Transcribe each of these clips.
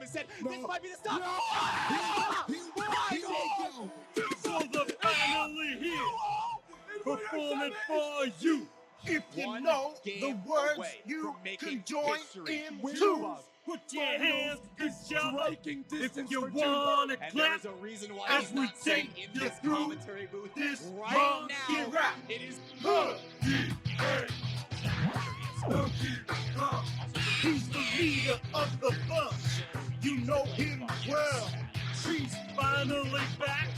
and said, this might be the stop. So the finally here, performing for you. If you know the words, you can join in too. Put your hands together if you want to clap. There's a reason why As we take in you this through commentary booth this right now. rap. It is He's the leader of the bunch. You know him well. He's finally back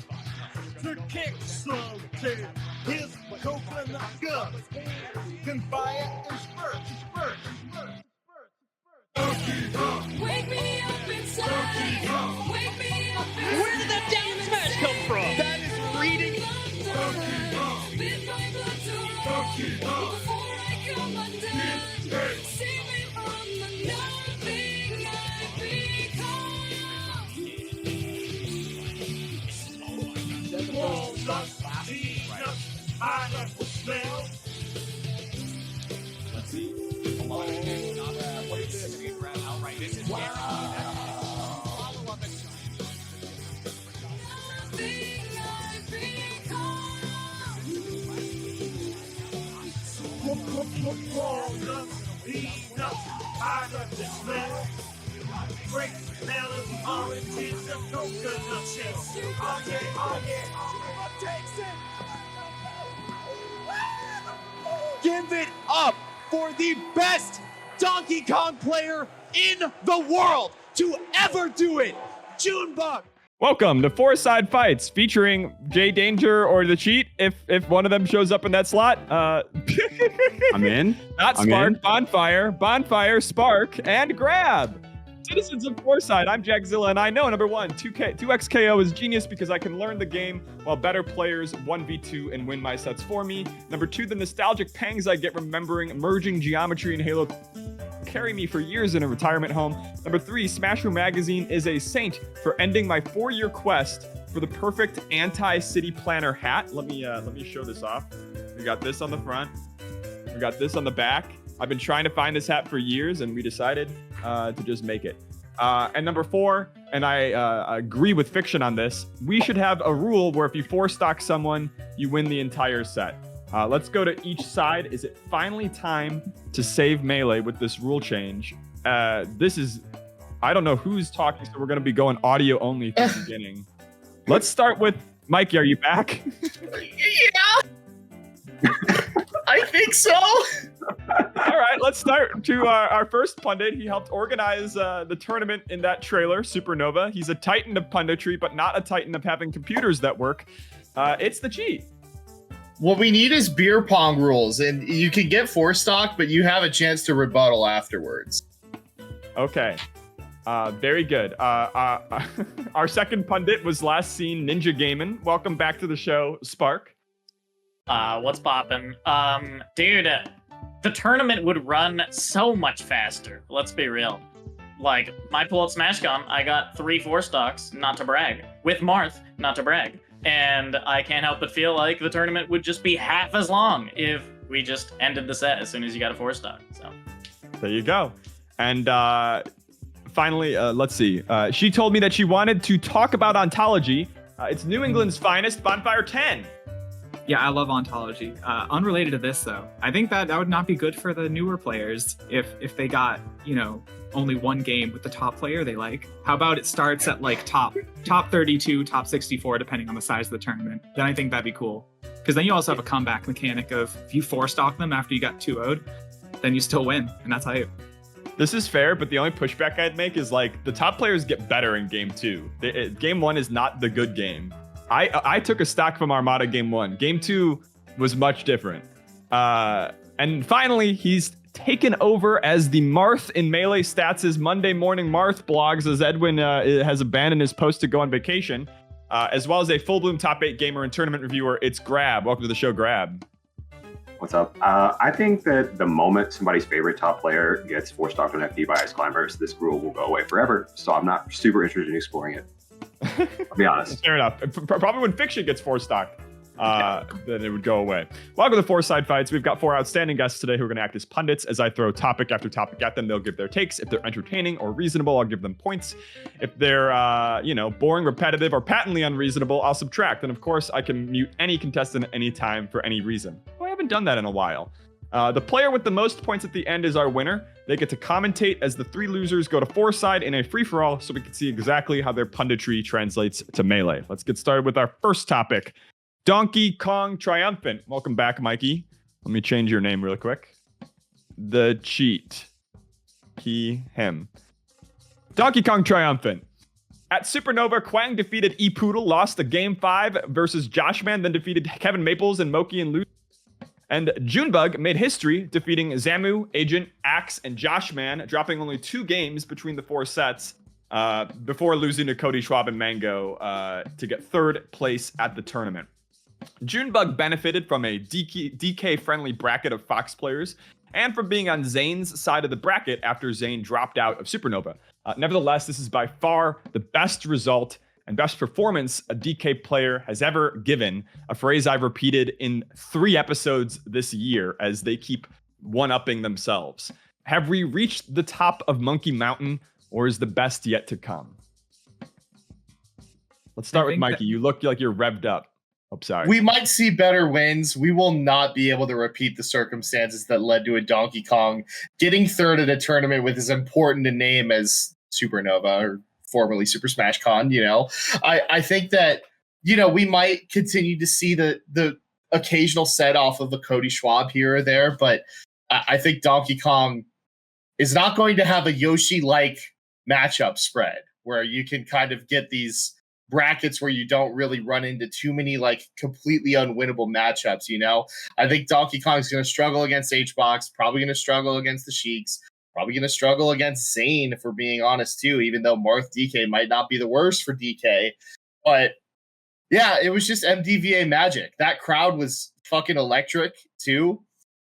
to kick some tail. His coconut gun can fire and spurt. Wake me up inside. Wake me up inside. Where did that down smash come from? That is reading. Spit my blood to run before I come undone. Save me from the nothing I've become. Walls up, peanuts, pineapple smell. Let's see. This is follow-up. Nothing I've become. Walls up, peanuts, pineapple smell. Great melon, oranges, and coconut shells. Oh yeah. Takes it. Give it up for the best Donkey Kong player in the world to ever do it, Junebug. Welcome to Fourside Fights, featuring Jay Danger or the Cheat. If one of them shows up in that slot, I'm in. Not Spark, Bonfire, Spark, and Grab. Citizens of Fourside, I'm Jackzilla, and I know number one, 2xKO is genius because I can learn the game while better players 1v2 and win my sets for me. Number two, the nostalgic pangs I get remembering merging geometry and Halo carry me for years in a retirement home. Number three, Smasher Magazine is a saint for ending my 4-year quest for the perfect anti-city planner hat. Let me show this off. We got this on the front. We got this on the back. I've been trying to find this hat for years, and we decided to just make it. And number four, and I agree with Fiction on this, we should have a rule where if you 4-stock someone, you win the entire set. Let's go to each side. Is it finally time to save Melee with this rule change? This is, I don't know who's talking, so we're going to be going audio only from the beginning. Let's start with Mikey. Are you back? Yeah. I think so. All right, let's start to our first pundit. He helped organize the tournament in that trailer, Supernova. He's a titan of punditry, but not a titan of having computers that work. It's the Cheat. What we need is beer pong rules, and you can get 4-stock, but you have a chance to rebuttal afterwards. Okay. Very good. Our second pundit was last seen Ninja Gaming. Welcome back to the show, Spark. What's poppin'? Dude, the tournament would run so much faster. Let's be real. Like, my pull at SmashCon, I got 3 4-stocks, not to brag. With Marth, not to brag. And I can't help but feel like the tournament would just be half as long if we just ended the set as soon as you got a 4-stock. So there you go. And finally, let's see. She told me that she wanted to talk about ontology. It's New England's finest, Bonfire 10. Yeah, I love ontology. Unrelated to this, though, I think that would not be good for the newer players if they got, only one game with the top player they like. How about it starts at like top 32, top 64, depending on the size of the tournament. Then I think that'd be cool. Because then you also have a comeback mechanic of if you 4-stock them after you got 2-0'd, then you still win, and that's how you. This is fair, but the only pushback I'd make is like the top players get better in game 2. Game 1 is not the good game. I took a stock from Armada game 1. Game 2 was much different. And finally, he's taken over as the Marth in Melee Stats' Monday Morning Marth blogs, as Edwin has abandoned his post to go on vacation, as well as a full-bloom top 8 gamer and tournament reviewer. It's Grab. Welcome to the show, Grab. What's up? I think that the moment somebody's favorite top player gets 4-stocked on FD by Ice Climbers, this rule will go away forever. So I'm not super interested in exploring it. I'll be honest. Fair enough. Probably when Fiction gets 4-stocked. then it would go away. Welcome to Fourside Fights. We've got 4 outstanding guests today who are going to act as pundits as I throw topic after topic at them. They'll give their takes. If they're entertaining or reasonable, I'll give them points. If they're, boring, repetitive, or patently unreasonable, I'll subtract. And of course, I can mute any contestant at any time for any reason. Oh, I haven't done that in a while. The player with the most points at the end is our winner. They get to commentate as the 3 losers go to Fourside in a free-for-all so we can see exactly how their punditry translates to Melee. Let's get started with our first topic. Donkey Kong Triumphant. Welcome back, Mikey. Let me change your name real quick. The cheat. Him. Donkey Kong Triumphant. At Supernova, Kwang defeated E-Poodle, lost the Game 5 versus Joshman, then defeated Kevin Maples and Moki and Lucy. And Junebug made history, defeating Zamu, Agent, Axe, and Joshman, dropping only 2 games between the 4 sets before losing to Cody Schwab and Mango to get 3rd place at the tournament. Junebug benefited from a DK-friendly bracket of Fox players and from being on Zane's side of the bracket after Zane dropped out of Supernova. Nevertheless, this is by far the best result and best performance a DK player has ever given, a phrase I've repeated in 3 episodes this year as they keep one-upping themselves. Have we reached the top of Monkey Mountain, or is the best yet to come? Let's start with Mikey. You look like you're revved up. Oh, sorry. We might see better wins. We will not be able to repeat the circumstances that led to a Donkey Kong getting 3rd at a tournament with as important a name as Supernova, or formerly Super Smash Con. I think that we might continue to see the occasional set off of the Cody Schwab here or there, but I think Donkey Kong is not going to have a Yoshi-like matchup spread where you can kind of get these brackets where you don't really run into too many completely unwinnable matchups. I think Donkey Kong is going to struggle against HBox, probably going to struggle against the Sheiks, probably going to struggle against Zane, if we're being honest too, even though Marth DK might not be the worst for DK. But yeah, it was just MDVA magic. That crowd was fucking electric too.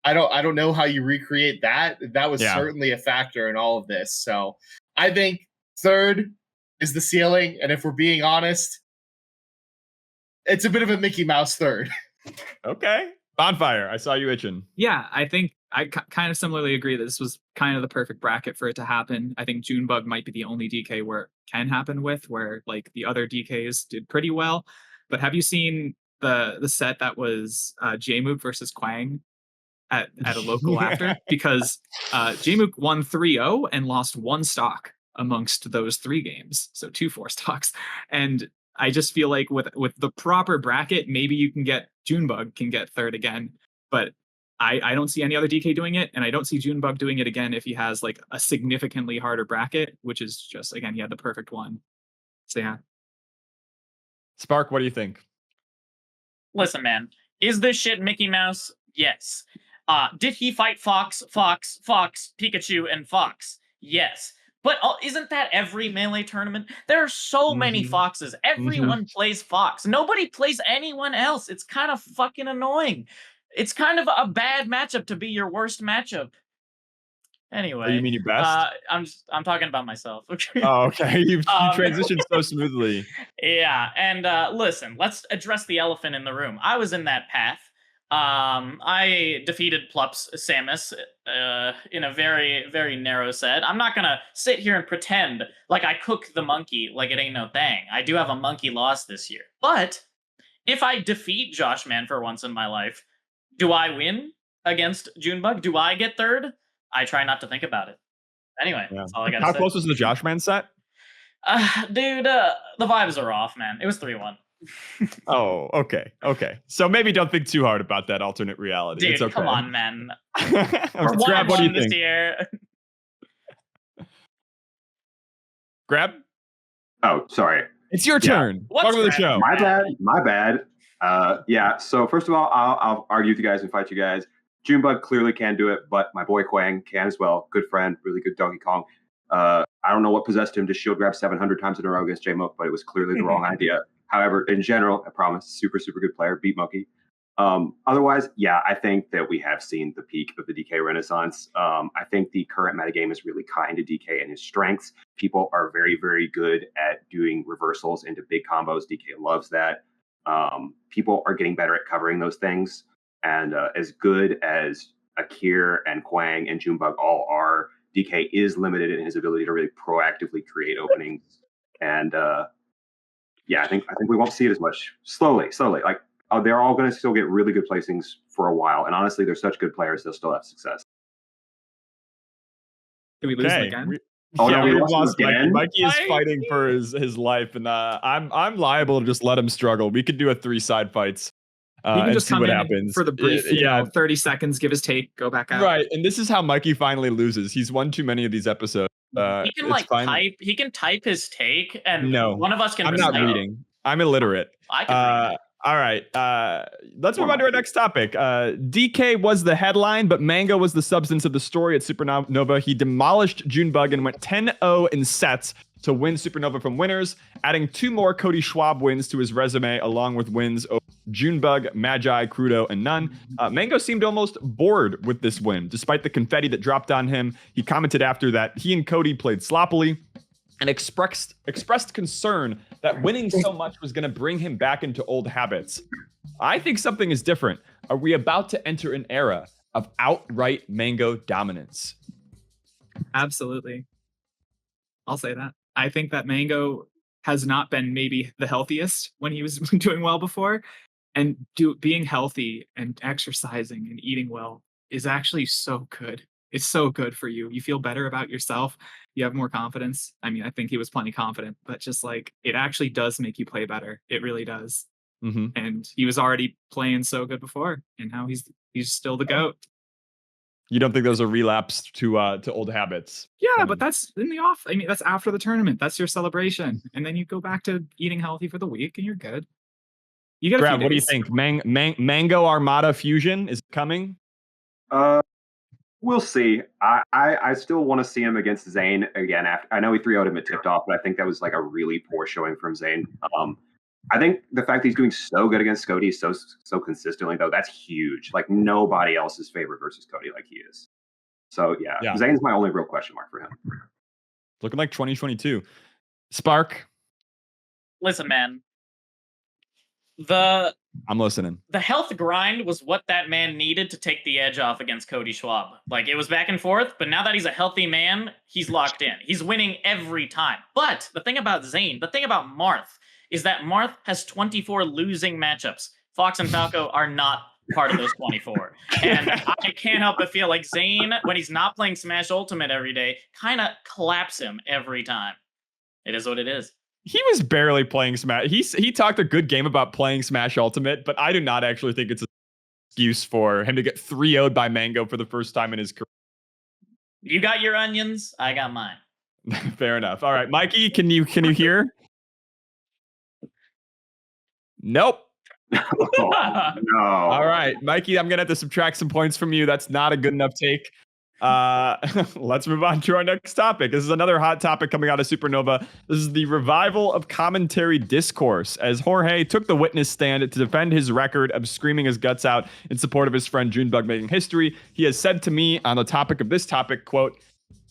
I don't know how you recreate that. That was certainly a factor in all of this. So I think 3rd is the ceiling, and if we're being honest, it's a bit of a Mickey Mouse 3rd. Okay. Bonfire, I saw you itching. Yeah, I think I kind of similarly agree that this was kind of the perfect bracket for it to happen. I think Junebug might be the only DK where it can happen with, where the other DKs did pretty well. But have you seen the set that was Jmook versus Kwang at a local after? Because Jmook won 3-0 and lost 1 stock amongst those 3 games, so 2 4 stocks. And I just feel like with the proper bracket, maybe you can get Junebug can get 3rd again, but I don't see any other DK doing it, and I don't see Junebug doing it again if he has a significantly harder bracket, which is just, again, he had the perfect one. So yeah. Spark, what do you think? Listen, man, is this shit Mickey Mouse? Yes. Did he fight Fox, Pikachu, and Fox? Yes. But isn't that every Melee tournament? There are so many Foxes. Everyone plays Fox. Nobody plays anyone else. It's kind of fucking annoying. It's kind of a bad matchup to be your worst matchup. Anyway. Oh, you mean your best? I'm talking about myself. Okay. Oh, okay. You transitioned so smoothly. Yeah, and listen, let's address the elephant in the room. I was in that path. I defeated Plups Samus in a very, very narrow set. I'm not gonna sit here and pretend like I cook the monkey like it ain't no thing. I do have a monkey loss this year. But if I defeat Joshman for once in my life, do I win against Junebug? Do I get 3rd? I try not to think about it. Anyway, that's all I gotta say. How close was the Joshman set? Dude, the vibes are off, man. It was 3-1. Oh, okay. So maybe don't think too hard about that alternate reality. Dude, it's okay. come on, man. Grab, what do you think? Year. Grab? Oh, sorry. It's your turn. Welcome to the show. My bad. So first of all, I'll argue with you guys and fight you guys. Junebug clearly can do it, but my boy Kwang can as well. Good friend, really good Donkey Kong. I don't know what possessed him to shield grab 700 times in a row against Jmook, but it was clearly the wrong idea. However, in general, I promise, super, super good player, beat Monkey. Otherwise, yeah, I think that we have seen the peak of the DK renaissance. I think the current metagame is really kind to DK and his strengths. People are very, very good at doing reversals into big combos. DK loves that. People are getting better at covering those things. And as good as Akir and Kwang and Junebug all are, DK is limited in his ability to really proactively create openings. And yeah, I think we won't see it as much. Slowly. Like they're all going to still get really good placings for a while. And honestly, they're such good players; they'll still have success. Did we lose him again? Oh, no, we lost Mikey. again? Mikey is fighting for his life, and I'm liable to just let him struggle. We could do a 3 side fights. He can and just see come what in happens for the brief, 30 seconds, give his take, go back out. Right, and this is how Mikey finally loses. He's won too many of these episodes. He can type. He can type his take, and one of us can. I'm not reading. I'm illiterate. I can read. All right. Let's move on to our next topic. DK was the headline, but Mango was the substance of the story at Supernova. He demolished Junebug and went 10-0 in sets to win Supernova from winners, adding 2 more Cody Schwab wins to his resume, along with wins over Junebug, Magi, Crudo, and None. Mango seemed almost bored with this win, despite the confetti that dropped on him. He commented after that he and Cody played sloppily and expressed concern that winning so much was going to bring him back into old habits. I think something is different. Are we about to enter an era of outright Mango dominance? Absolutely. I'll say that. I think that Mango has not been maybe the healthiest when he was doing well before. And being healthy and exercising and eating well is actually so good. It's so good for you. You feel better about yourself. You have more confidence. I mean, I think he was plenty confident, but just like it actually does make you play better. It really does. Mm-hmm. And he was already playing so good before, and now he's still the GOAT. You don't think those are relapse to old habits? Yeah, but that's in the off. I mean, that's after the tournament. That's your celebration, and then you go back to eating healthy for the week, and you're good. You got. Brad, what do you think? Mango Armada Fusion is coming. We'll see. I still want to see him against Zayn again. After I know he 3-0'd him at tipped off, but I think that was like a really poor showing from Zayn. I think the fact that he's doing so good against Cody so consistently, though, that's huge. Like nobody else is favored versus Cody like he is. So yeah, Zayn's my only real question mark for him. Looking like 2022. Spark. Listen, man. I'm listening. The health grind was what that man needed to take the edge off against Cody Schwab. Like, it was back and forth, but now that he's a healthy man, he's locked in. He's winning every time. But the thing about Zayn, the thing about Marth, is that Marth has 24 losing matchups. Fox and Falco are not part of those 24. And I can't help but feel like Zayn, when he's not playing Smash Ultimate every day, kind of claps him every time. It is what it is. He was barely playing Smash. He talked a good game about playing Smash Ultimate, but I do not actually think it's an excuse for him to get 3-0'd by Mango for the first time in his career. You got your onions, I got mine. Fair enough. All right, Mikey, can you hear? Nope. Oh, no. All right, Mikey, I'm gonna have to subtract some points from you. That's not a good enough take. Let's move on to our next topic. This is another hot topic coming out of Supernova. This is the revival of commentary discourse, as Jorge took the witness stand to defend his record of screaming his guts out in support of his friend Junebug making history. He has said to me on the topic of this topic, quote,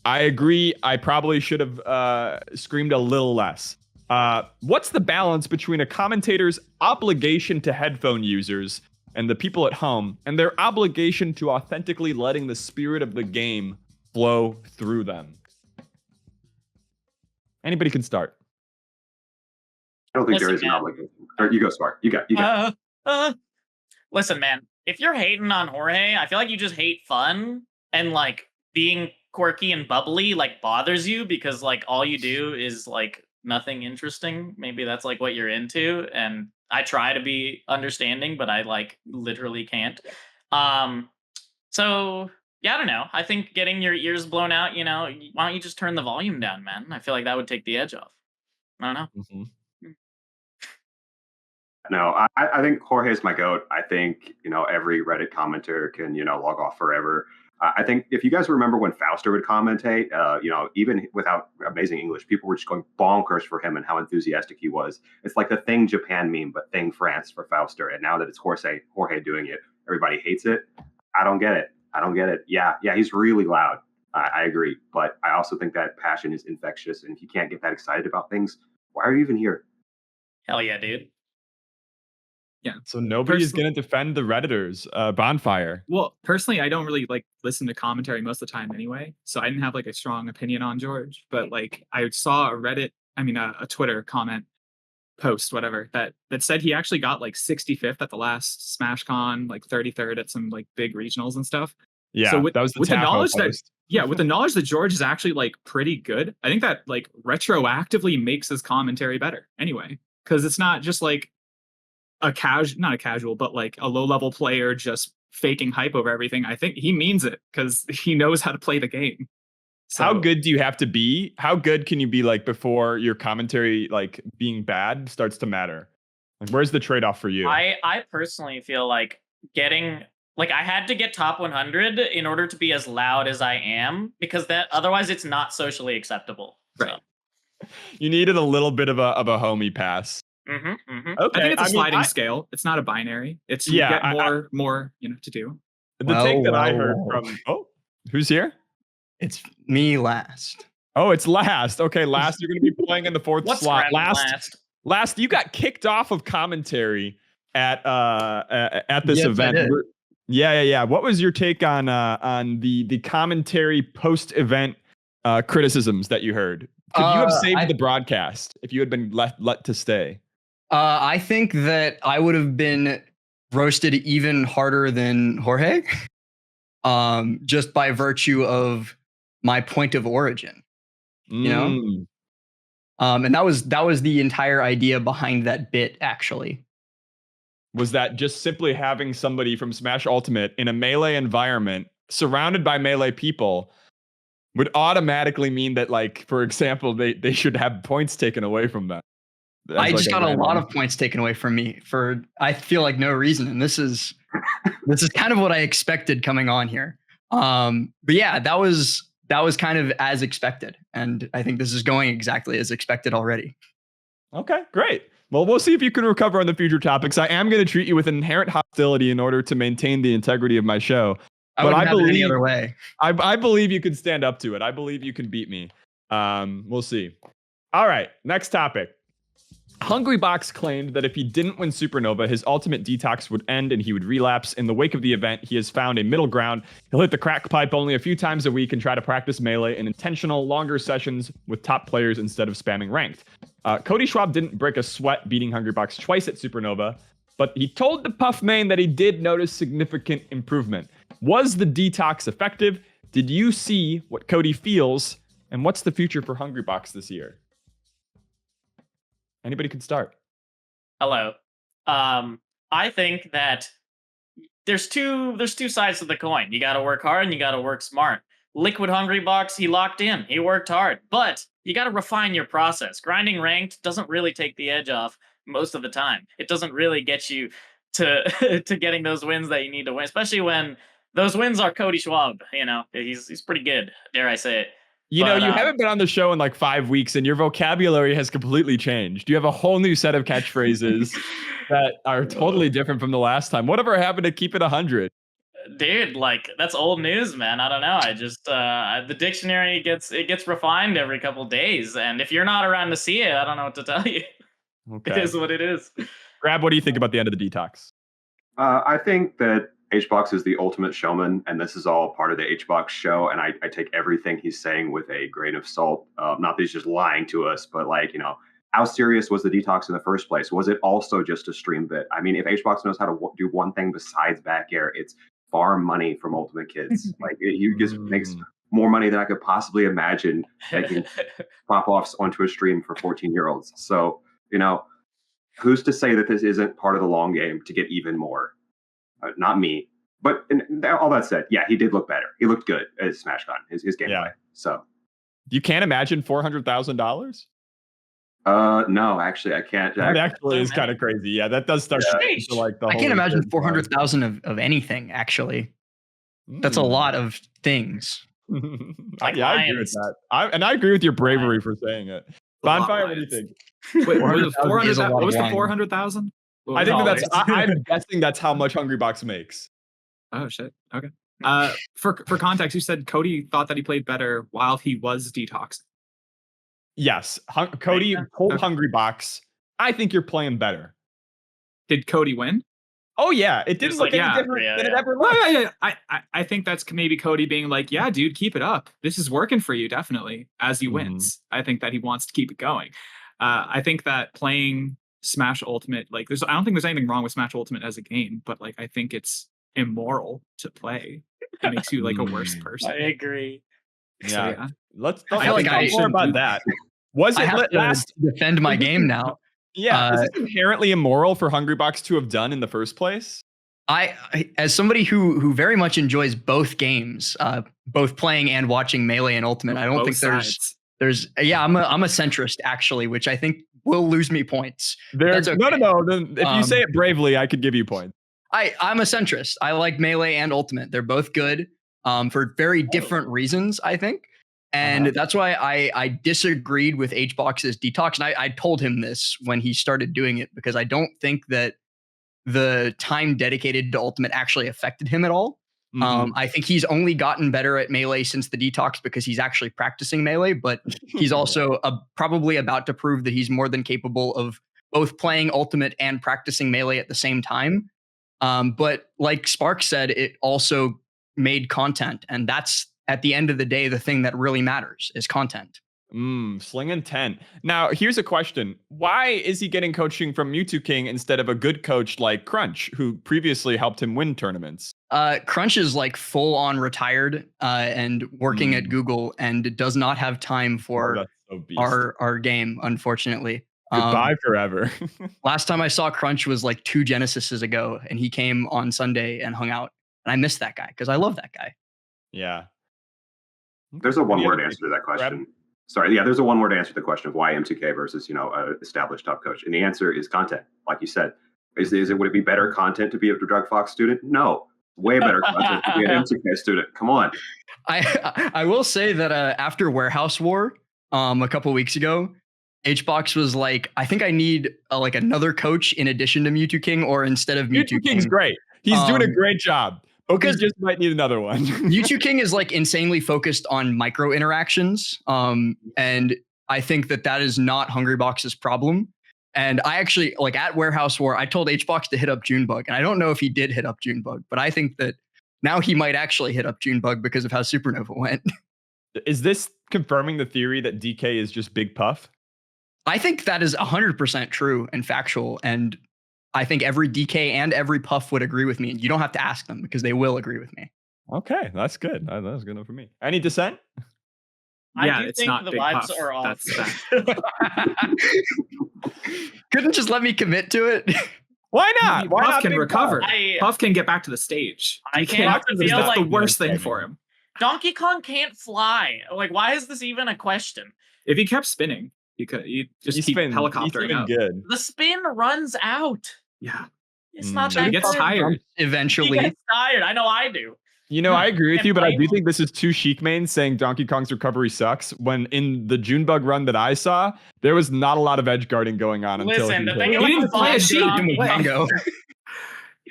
"I agree, I probably should have screamed a little less." What's the balance between a commentator's obligation to headphone users and the people at home, and their obligation to authentically letting the spirit of the game flow through them? Anybody can start. I don't think there is an obligation. You go, Spark. You got. Listen, man. If you're hating on Jorge, I feel like you just hate fun, and like being quirky and bubbly like bothers you because like all you do is like nothing interesting. Maybe that's like what you're into, and I try to be understanding, but I like literally can't. So yeah, I don't know. I think getting your ears blown out, why don't you just turn the volume down, man? I feel like that would take the edge off. I don't know. Mm-hmm. No, I think Jorge's my GOAT. I think, every Reddit commenter can, log off forever. I think if you guys remember when Fauster would commentate, even without amazing English, people were just going bonkers for him and how enthusiastic he was. It's like the Thing Japan meme, but Thing France for Fauster. And now that it's Jorge doing it, everybody hates it. I don't get it. Yeah, he's really loud. I agree. But I also think that passion is infectious. And if you can't get that excited about things, why are you even here? Hell yeah, dude. So nobody is Personally- going to defend the Redditors. Bonfire. Well, personally, I don't really like listen to commentary most of the time anyway, so I didn't have like a strong opinion on George. But like, I saw a Twitter comment post, whatever, that said he actually got like 65th at the last SmashCon, like 33rd at some like big regionals and stuff. Yeah, So with that was the with the Tahoe knowledge that post. with the knowledge that George is actually like pretty good, I think that like retroactively makes his commentary better anyway, because it's not just like not a casual, but like a low level player just faking hype over everything. I think he means it because he knows how to play the game. So, How good do you have to be? How good can you be like before your commentary like being bad starts to matter? Like, where's the trade-off for you? I personally feel like I had to get top 100 in order to be as loud as I am, because that otherwise it's not socially acceptable. Right. You needed a little bit of a homie pass. Okay. Okay, I think it's a sliding I- scale. It's not a binary. It's you Yeah, get I- more to do. The take that I heard well. from who's here? It's me last. Oh, it's last. Okay, last you're going to be playing in the fourth What's slot. last? Last, you got kicked off of commentary at this Yes, I event. did. Yeah. What was your take on the commentary post-event criticisms that you heard? Could you have saved the broadcast if you had been let to stay? I think that I would have been roasted even harder than Jorge, just by virtue of my point of origin. You know? Mm. And that was the entire idea behind that bit, actually. Was that just simply having somebody from Smash Ultimate in a melee environment surrounded by melee people would automatically mean that, like, for example, they should have points taken away from them? I just got a lot of points taken away from me for, I feel like, no reason. And this is kind of what I expected coming on here. But yeah, that was kind of as expected. And I think this is going exactly as expected already. Okay, great. Well, we'll see if you can recover on the future topics. I am going to treat you with inherent hostility in order to maintain the integrity of my show. I wouldn't have it any other way. I believe you can stand up to it. I believe you can beat me. We'll see. All right, next topic. Hungrybox claimed that if he didn't win Supernova, his ultimate detox would end and he would relapse. In the wake of the event, he has found a middle ground. He'll hit the crack pipe only a few times a week and try to practice melee in intentional, longer sessions with top players instead of spamming ranked. Cody Schwab didn't break a sweat beating Hungrybox twice at Supernova, but he told the Puff Main that he did notice significant improvement. Was the detox effective? Did you see what Cody feels? And what's the future for Hungrybox this year? Anybody can start. Hello. I think that there's two sides to the coin. You got to work hard and you got to work smart. Liquid Hungrybox, he locked in. He worked hard, but you got to refine your process. Grinding ranked doesn't really take the edge off most of the time. It doesn't really get you to to getting those wins that you need to win, especially when those wins are Cody Schwab. You know, he's pretty good, dare I say it. You haven't been on the show in like 5 weeks and your vocabulary has completely changed. You have a whole new set of catchphrases that are totally different from the last time. Whatever happened to keep it 100? Dude, like, that's old news, man. I don't know. I just the dictionary gets refined every couple days, and if you're not around to see it, I don't know what to tell you. Okay. It is what it is. Grab, what do you think about the end of the detox? I think that HBox is the ultimate showman, and this is all part of the HBox show. And I take everything he's saying with a grain of salt. Not that he's just lying to us, but like, how serious was the detox in the first place? Was it also just a stream bit? I mean, if HBox knows how to do one thing besides back air, it's farm money from Ultimate Kids. Like, he just makes more money than I could possibly imagine making pop-offs onto a stream for 14-year-olds. So, who's to say that this isn't part of the long game to get even more? Not me. But all that said, yeah, he did look better. He looked good at SmashCon, his gameplay. Yeah. So You can't imagine $400,000? No, actually, I can't. That actually is kind of crazy. Yeah, that does start to like the I whole can't imagine thing. 400,000 of anything, actually. That's a lot of things. Like Yeah, I agree with that. I agree with your bravery for saying it. Bonfire, what do you think? Wait, what was 400,000 is a lot what of was the wine. 400,000? I think I'm guessing that's how much Hungrybox makes. Oh shit. Okay. For context, you said Cody thought that he played better while he was detoxed. Yes, Cody told Okay. Hungrybox, I think you're playing better. Did Cody win? Oh yeah, it didn't Just look like, any yeah, different yeah, than it yeah. ever Well, looked. I think that's maybe Cody being like, yeah, dude, keep it up. This is working for you, definitely, as he wins. I think that he wants to keep it going. I think that playing Smash Ultimate, like, I don't think there's anything wrong with Smash Ultimate as a game, but like, I think it's immoral to play. It makes you like a worse person. I agree. So, Yeah. yeah. Let's I feel like talk I more shouldn't about do that. Was I it have to last? defend my game now. Yeah, is this inherently immoral for Hungrybox to have done in the first place? I as somebody who very much enjoys both games, both playing and watching Melee and Ultimate, I don't Both think sides. there's I'm a centrist actually, which I think will lose me points. There's That's no. okay. Then if you say it bravely, I could give you points. I'm a centrist. I like Melee and Ultimate. They're both good for very different reasons, I think. And that's why I disagreed with HBox's detox. And I told him this when he started doing it, because I don't think that the time dedicated to Ultimate actually affected him at all. I think he's only gotten better at Melee since the detox because he's actually practicing Melee, but he's also probably about to prove that he's more than capable of both playing Ultimate and practicing Melee at the same time. But like Spark said, it also made content, and that's at the end of the day the thing that really matters is content. Sling intent. Now, here's a question. Why is he getting coaching from Mewtwo King instead of a good coach like Crunch, who previously helped him win tournaments? Crunch is like full on retired and working at Google and does not have time for that's so beast. our game, unfortunately. Goodbye forever. Last time I saw Crunch was like 2 Genesises ago, and he came on Sunday and hung out. And I missed that guy because I love that guy. Yeah. There's a one-word answer to that question. Sorry, yeah, there's a one-word answer to the question of why M2K versus, an established top coach. And the answer is content. Like you said, would it be better content to be a Drug Fox student? No. Way better content to be an M2K student. Come on. I will say that after Warehouse War a couple weeks ago, HBox was like, I think I need like another coach in addition to Mewtwo King, or instead of Mewtwo King. King's great. He's doing a great job. Because just might need another one. Mewtwo King is like insanely focused on micro interactions. And I think that is not Hungrybox's problem. And I actually, like at Warehouse War, I told HBox to hit up Junebug. And I don't know if he did hit up Junebug, but I think that now he might actually hit up Junebug because of how Supernova went. Is this confirming the theory that DK is just Big Puff? I think that is 100% true and factual. And I think every DK and every Puff would agree with me. And you don't have to ask them because they will agree with me. Okay, that's good. That was good enough for me. Any dissent? Yeah, I do it's think not the Big vibes Puff. are off. Couldn't just let me commit to it. Why not? Why Puff not can Big recover. Puff? Puff can get back to the stage. I He can't can't. feel That's the like- worst thing for him. Donkey Kong can't fly. Like, why is this even a question? If he kept spinning, he could. He just keep helicoptering up. Good. The spin runs out. Yeah. It's not So that he gets good. tired. Eventually. He gets tired. I know I do. I agree with And you, but I blame do him. think this is two Sheik mains saying Donkey Kong's recovery sucks. When in the Junebug run that I saw, there was not a lot of edge guarding going on until Listen, he the thing hit. is, He didn't play a sheep. Bingo.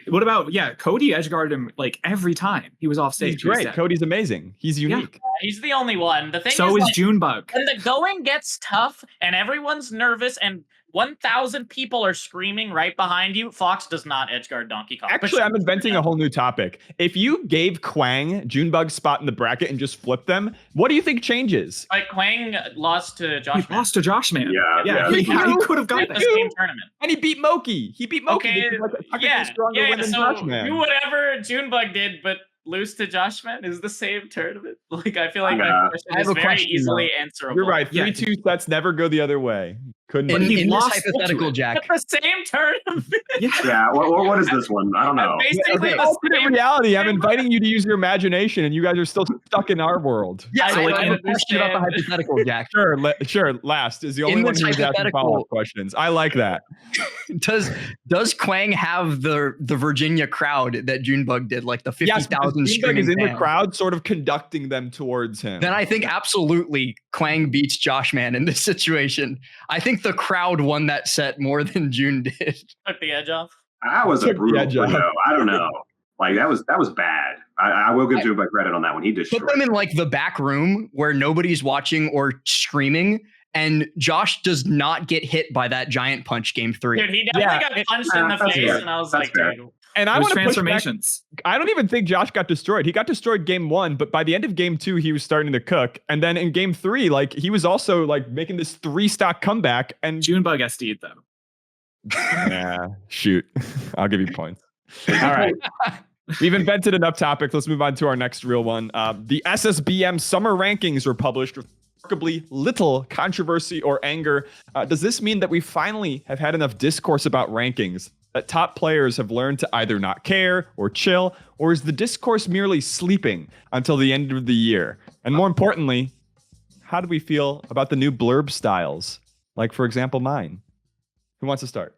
What about Cody edgeguarded him like every time he was off stage. He's He was great. dead. Cody's amazing. He's unique. He's the only one. The thing So is, is like, Junebug. when the going gets tough and everyone's nervous and 1,000 people are screaming right behind you, Fox does not edgeguard Donkey Kong. Actually, I'm inventing a whole new topic. If you gave Kwang Junebug's spot in the bracket and just flipped them, what do you think changes? Like, Kwang lost to Josh. He lost to Josh Man. Yeah. He could have got at the that. same tournament. And he beat Moki. He beat Moki. Okay, This is like a technically stronger win than so Josh Man. do whatever Junebug did, but lose to Joshman is the same tournament. Like, I feel like Yeah. that question I have is a very question, easily answerable. You're right. Yeah. 3-2 sets never go the other way. Couldn't In, be. in this lost hypothetical, to it. Jack, At the same tournament. Yeah, what is this one? I don't know. Basically, Okay. the Alternate same. reality. I'm inviting you to use your imagination, and you guys are still stuck in our world. yeah, I I have a understand. question about the hypothetical, Jack. Sure. Last is the only In one this who's asking hypothetical- follow-up questions. I like that. Does Kwang have the Virginia crowd that Junebug did, like the 50,000 Junebug streaming is in the fans? crowd, sort of conducting them towards him. Then I think absolutely Kwang beats Josh Man in this situation. I think the crowd won that set more than June did. Took the edge off. That was a Took the brutal edge off. window. I don't know. Like that was bad. I will give Junebug credit on that one. He destroyed. Put them in like the back room where nobody's watching or streaming, and Josh does not get hit by that giant punch game 3. Dude, he definitely got punched in the that's face, fair. and I was That's like, fair. dude. And I Those want to push back. transformations. I don't even think Josh got destroyed. He got destroyed game 1, but by the end of game 2, he was starting to cook. And then in game 3, like he was also like making this 3-stock comeback. And Junebug SD'd though. yeah, shoot, I'll give you points. All right. We've invented enough topics. Let's move on to our next real one. The SSBM summer rankings were published with remarkably little controversy or anger. Does this mean that we finally have had enough discourse about rankings, that top players have learned to either not care or chill, or is the discourse merely sleeping until the end of the year? And more importantly, how do we feel about the new blurb styles? Like, for example, mine. Who wants to start?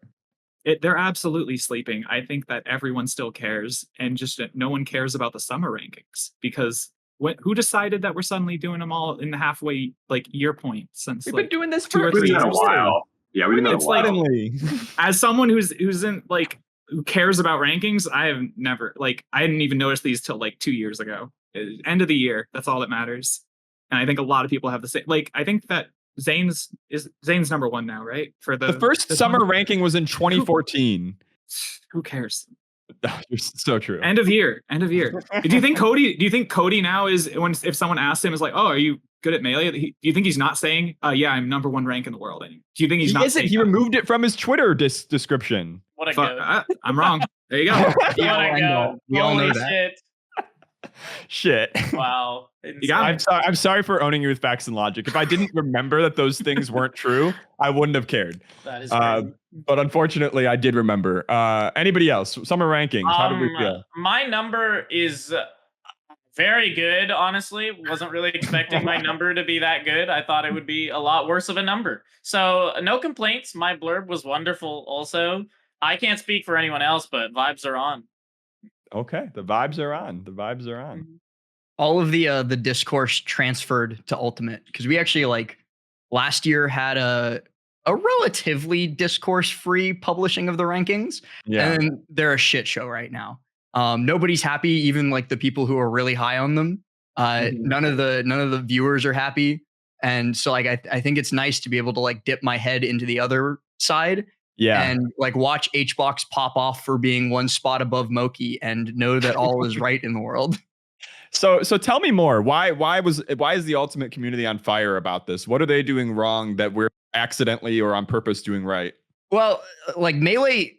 They're absolutely sleeping. I think that everyone still cares, and just no one cares about the summer rankings because who decided that we're suddenly doing them all in the halfway year point since We've like been doing this 2 or for 3 It's been years? a while. Yeah, we've been doing it a while. Suddenly. As someone who's in who cares about rankings, I have never I didn't even notice these till 2 years ago. End of the year, that's all that matters. And I think a lot of people have the same. I think that Zane's number 1 now, right? For The first summer ranking was in 2014. Who cares? You're so true. End of year. Do you think Cody now is if someone asks him is like, oh, are you good at Melee? Do you think he's not saying, yeah, I'm number 1 rank in the world? Do you think he's not saying He that? removed it from his Twitter description. What a Fuck, goat. I'm wrong. There you go. What a goat. We all know Holy that. shit. Shit. Wow. You got me. I'm sorry for owning you with facts and logic. If I didn't remember that those things weren't true, I wouldn't have cared. That is crazy. But unfortunately, I did remember. Anybody else? Summer rankings. How did we feel? My number is very good, honestly. Wasn't really expecting my number to be that good. I thought it would be a lot worse of a number. So no complaints. My blurb was wonderful also. I can't speak for anyone else, but vibes are on. Okay, the vibes are on. All of the discourse transferred to Ultimate because we actually last year had a relatively discourse free publishing of the rankings, and they're a shit show right now. Nobody's happy, even the people who are really high on them. None of the viewers are happy, and so I think it's nice to be able to dip my head into the other side. Yeah. And watch HBox pop off for being 1 spot above Moki and know that all is right in the world. So tell me more. Why is the Ultimate community on fire about this? What are they doing wrong that we're accidentally or on purpose doing right? Well, Melee,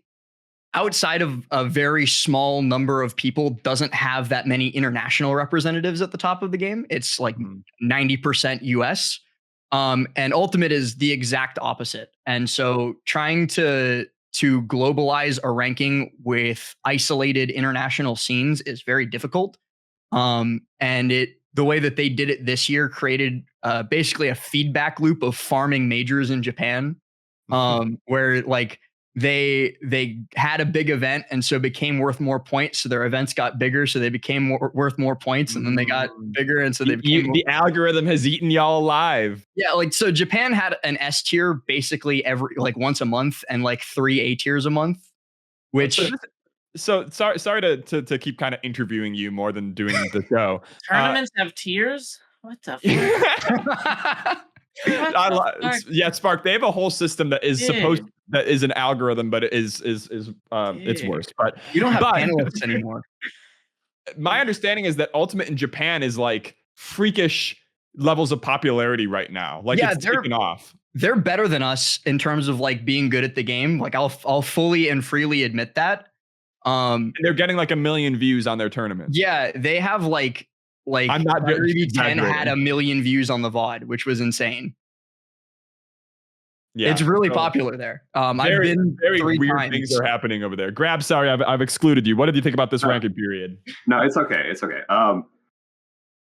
outside of a very small number of people, doesn't have that many international representatives at the top of the game. It's 90% US. And Ultimate is the exact opposite. And so trying to globalize a ranking with isolated international scenes is very difficult. And the way that they did it this year created basically a feedback loop of farming majors in Japan, where they had a big event and so became worth more points. So their events got bigger, so they became worth more points, and then they got bigger, and so they became the algorithm has eaten y'all alive. Yeah, so Japan had an S tier basically every once a month and 3 A tiers a month, which. So sorry to keep kind of interviewing you more than doing the show. Tournaments have tiers? What the fuck? Yeah, Spark. They have a whole system that is that is an algorithm, but it is it's worse. But you don't have panelists anymore. My understanding is that Ultimate in Japan is freakish levels of popularity right now. It's taking off. They're better than us in terms of being good at the game. I'll fully and freely admit that. And they're getting 1 million views on their tournaments. Yeah, they have I'm not 10 had 1 million views on the VOD, which was insane. Yeah, it's really popular there. I've been very 3 weird times. things are happening over there. Grab, sorry, I've excluded you. What did you think about this ranking period? No, it's okay. It's okay.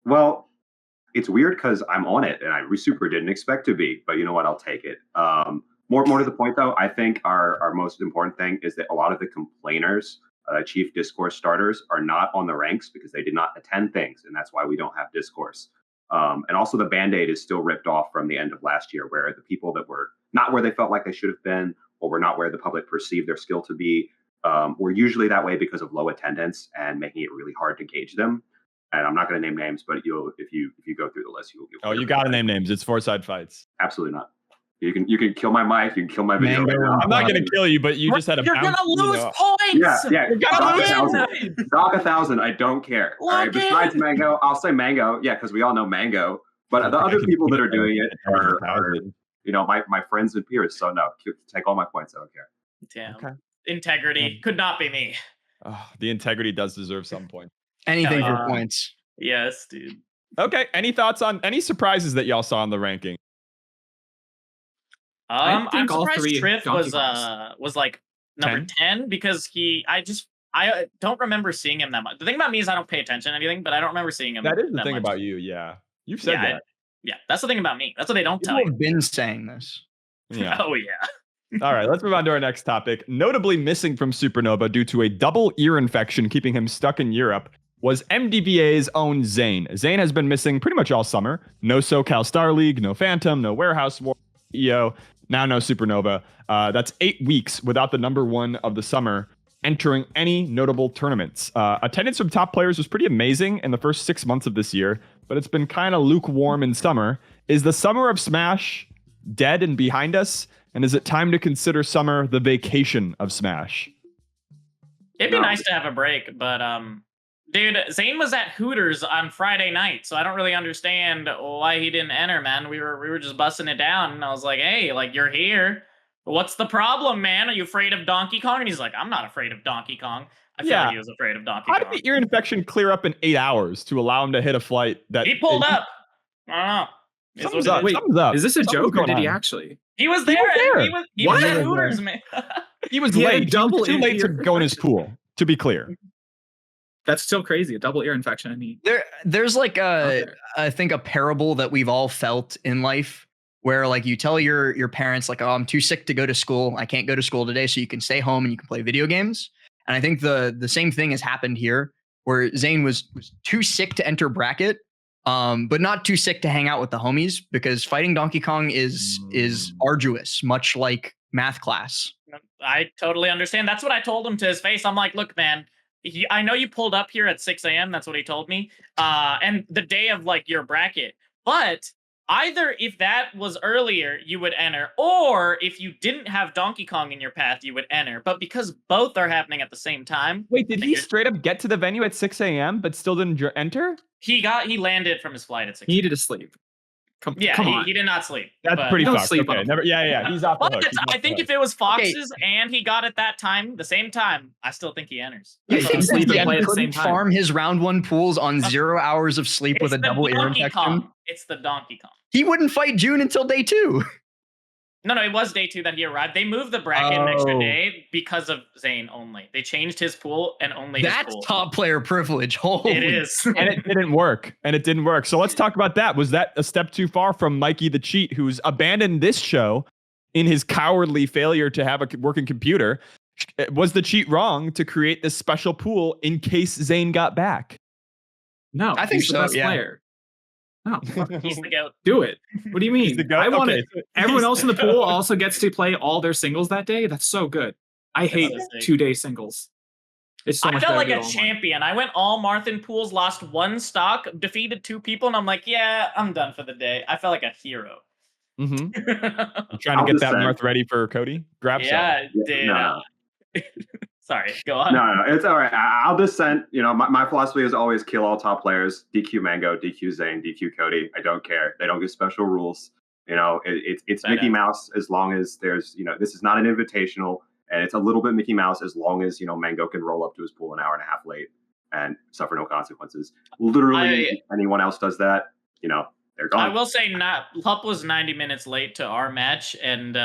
Well, it's weird because I'm on it and I super didn't expect to be, but you know what? I'll take it. More to the point, though, I think our most important thing is that a lot of the complainers, chief discourse starters, are not on the ranks because they did not attend things, and that's why we don't have discourse. And also, the Band-Aid is still ripped off from the end of last year, where the people that were not where they felt like they should have been, or were not where the public perceived their skill to be, were usually that way because of low attendance and making it really hard to gauge them. and I'm not going to name names, but if you go through the list, you'll. Oh, you got to name names. It's Fourside Fights. Absolutely not. You can kill my mic. You can kill my video. Mango. Right now. I'm not going to kill you, but you just had a. You're gonna lose points. Yeah. You're gonna lose. Dock 1,000. I don't care. All right. Besides Mango, I'll say Mango. Yeah, because we all know Mango. But the other people that are doing it are my friends and peers. So no, take all my points. I don't care. Damn. Okay. Integrity could not be me. Oh, the integrity does deserve some points. Anything for points. Yes, dude. Okay. Any thoughts on any surprises that y'all saw in the ranking? I'm think all surprised three Triff Donkey Kongs. was like number 10 because I don't remember seeing him that much. The thing about me is I don't pay attention to anything, but I don't remember seeing him. That is the thing much. about you. Yeah, you've said that. Yeah, that's the thing about me. That's what they don't tell People you. have been saying this. Yeah. Oh yeah. All right, let's move on to our next topic. Notably missing from Supernova due to a double ear infection keeping him stuck in Europe was MDVA's own Zane. Zane has been missing pretty much all summer. No SoCal Star League, no Phantom, no Warehouse War, EO, now no Supernova. That's 8 weeks without the number one of the summer entering any notable tournaments. Attendance from top players was pretty amazing in the first 6 months of this year, but it's been kind of lukewarm in summer. Is the summer of Smash dead and behind us? And is it time to consider summer the vacation of Smash? It'd be nice to have a break, but dude, Zane was at Hooters on Friday night, so I don't really understand why he didn't enter, man. We were just busting it down, and I was like, hey, like, you're here. What's the problem, man? Are you afraid of Donkey Kong? And he's like, I'm not afraid of Donkey Kong. I feel like he was afraid of Donkey Kong. How did the ear infection clear up in 8 hours to allow him to hit a flight that he pulled up? I don't know. Something's up. Something's up. Is this a Something's joke or going did he on. actually? He was there. He was at Hooters, man. He was He had a late. double He was too late to ear go in his pool, to be clear. That's still crazy. A double ear infection. I mean, There's like I think a parable that we've all felt in life where like you tell your parents like, oh, I'm too sick to go to school. I can't go to school today, so you can stay home and you can play video games. And I think the same thing has happened here where Zane was too sick to enter bracket, but not too sick to hang out with the homies because fighting Donkey Kong is arduous, much like math class. I totally understand. That's what I told him to his face. I'm like, look, man, I know you pulled up here at 6 a.m. That's what he told me. And the day of like your bracket, but either if that was earlier, you would enter, or if you didn't have Donkey Kong in your path, you would enter. But because both are happening at the same time. Wait, did he straight up get to the venue at 6 a.m. but still didn't enter? He landed from his flight at 6 he needed to sleep. Come on. He did not sleep. That's pretty Don't fucked. sleep Okay, on never. Yeah. He's off the hook. But I think if it was Fox's and he got it that time, the same time, I still think he enters. You think sleep that and play he at the same couldn't time. farm his round one pools on 0 hours of sleep with a double ear infection? Kong. It's the Donkey Kong. He wouldn't fight June until day 2. No, it was day 2 that he arrived. They moved the bracket an extra day because of Zane only. They changed his pool and only his That's pool. top player privilege. Holy It is. And it didn't work. So let's talk about that. Was that a step too far from Mikey the Cheat, who's abandoned this show in his cowardly failure to have a working computer? Was the Cheat wrong to create this special pool in case Zane got back? No, I think he's the so, best yeah. player. No, He's the goat. do it. What do you mean? the goat? I want Okay. it. Everyone else in the pool also gets to play all their singles that day. That's so good. I hate so sick. 2-day singles. It's so I much felt better like to a do all one. champion. I went all Marthin pools, lost 1 stock, defeated 2 people, and I'm like, yeah, I'm done for the day. I felt like a hero. Mm-hmm. Trying I'll to get just that say- Marth ready for Cody? Grab some. Yeah, dude. No. Sorry, go on. No, it's all right. I'll dissent. My philosophy is always kill all top players. DQ Mango, DQ Zane, DQ Cody. I don't care. They don't get special rules. It's I Mickey know. Mouse as long as there's, this is not an invitational, and it's a little bit Mickey Mouse as long as, Mango can roll up to his pool an hour and a half late and suffer no consequences. Literally, if anyone else does that, they're gone. I will say, Hup was 90 minutes late to our match, and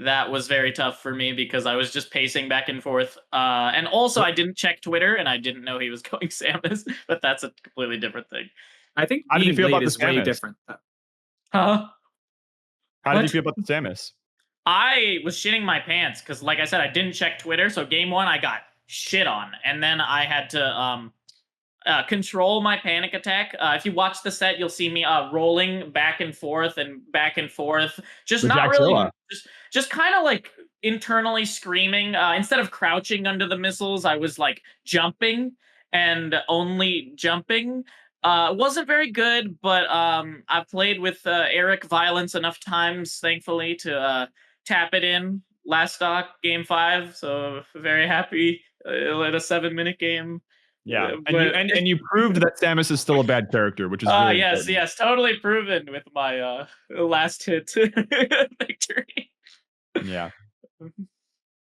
that was very tough for me because I was just pacing back and forth. And also, I didn't check Twitter, and I didn't know he was going Samus, but that's a completely different thing. I think How did you being feel late about the is way Samus? different. Huh? How did you What? feel about the Samus? I was shitting my pants because, like I said, I didn't check Twitter. So game 1, I got shit on, and then I had to control my panic attack. If you watch the set, you'll see me rolling back and forth, just The not Jackzilla. really, just kind of like internally screaming. Instead of crouching under the missiles, I was like jumping. and only jumping wasn't very good, but I played with Eric Violence enough times, thankfully, to tap it in last stock game 5. So very happy at a 7-minute game. Yeah, But and you proved that Samus is still a bad character, which is really yes, important. yes, totally proven with my last hit victory. Yeah.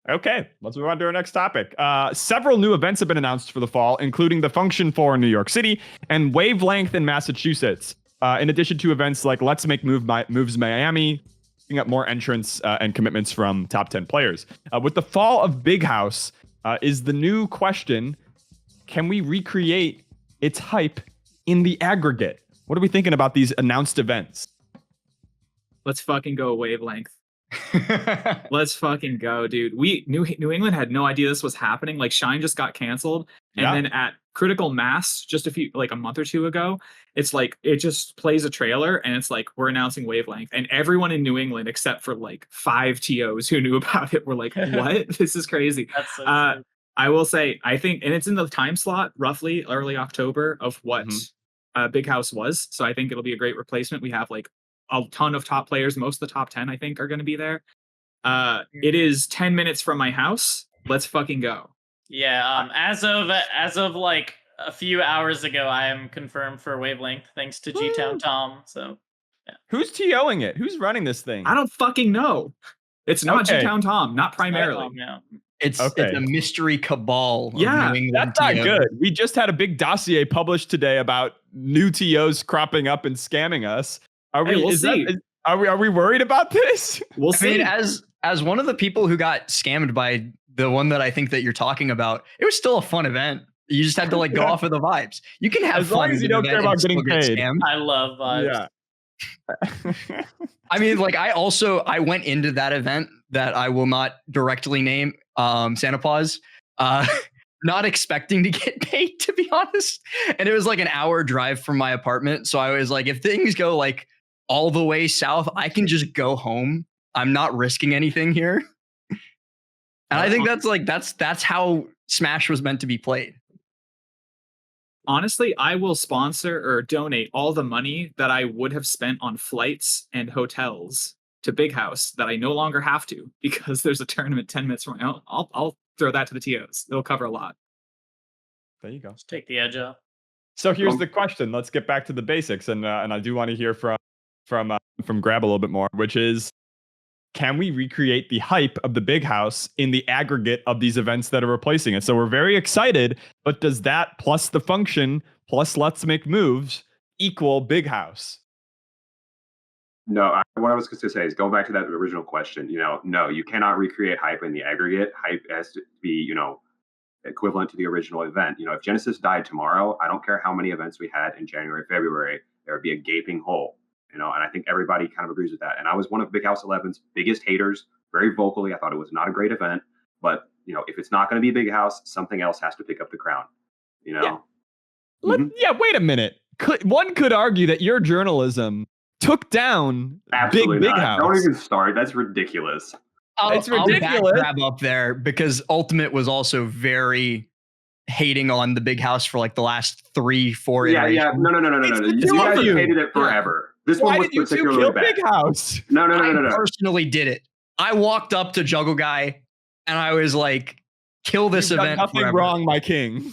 Okay, let's move on to our next topic. Several new events have been announced for the fall, including the Function 4 in New York City and Wavelength in Massachusetts. In addition to events like Let's Make Moves Miami, picking up more entrants and commitments from top 10 players. With the fall of Big House, is the new question, can we recreate its hype in the aggregate? What are we thinking about these announced events? Let's fucking go Wavelength. Let's fucking go, dude. New England had no idea this was happening. Like Shine just got canceled, and then at Critical Mass just a month or two ago, it's like it just plays a trailer and it's like we're announcing Wavelength, and everyone in New England except for like 5 TOs who knew about it were like, what? This is crazy. That's so sick. I will say, I think, and it's in the time slot roughly early October of what Big House was, so I think it'll be a great replacement. We have like a ton of top players. Most of the top 10, I think, are going to be there. It is 10 minutes from my house. Let's fucking go. Yeah. As of like a few hours ago, I am confirmed for Wavelength thanks to G-Town Tom. So, yeah. Who's TOing it? Who's running this thing? I don't fucking know. It's not G-Town Tom, not primarily. It's a mystery cabal. Of Yeah, New England That's not TOs. good. We just had a big dossier published today about new TOs cropping up and scamming us. Are we? Hey, we'll see. Are we worried about this? We'll I see. mean, as one of the people who got scammed by the one that I think that you're talking about, it was still a fun event. You just had to like go off of the vibes. You can have As fun long as at you an don't care event about and still getting get paid. scammed. I love vibes. Yeah. I mean, like I went into that event that I will not directly name, Santa Paws, not expecting to get paid, to be honest. And it was like an hour drive from my apartment. So I was like, if things go like all the way south, I can just go home. I'm not risking anything here. And I think that's how Smash was meant to be played. Honestly, I will sponsor or donate all the money that I would have spent on flights and hotels to Big House that I no longer have to because there's a tournament 10 minutes from now. I'll throw that to the TOs. It'll cover a lot. There you go. Just take the edge off. So here's the question. Let's get back to the basics, and I do want to hear from Grab a little bit more, which is, can we recreate the hype of the Big House in the aggregate of these events that are replacing it? So we're very excited, but does that plus the Function plus Let's Make Moves equal Big House? No, what I was going to say is going back to that original question. No, you cannot recreate hype in the aggregate. Hype has to be, equivalent to the original event. If Genesis died tomorrow, I don't care how many events we had in January, February, there would be a gaping hole. And I think everybody kind of agrees with that. And I was one of Big House 11's biggest haters, very vocally. I thought it was not a great event. But, if it's not going to be Big House, something else has to pick up the crown. Yeah. Wait a minute. One could argue that your journalism took down Absolutely Big not. House. Don't even start. That's ridiculous. It's I'll ridiculous. back Grab up there because Ultimate was also very hating on the Big House for like the last 3-4 Yeah. iterations. No. You guys have hated it forever. This Why one was did you two particularly kill bad. Big House? No. I personally did it. I walked up to Juggle Guy and I was like, kill this You've done event nothing forever. wrong, my king.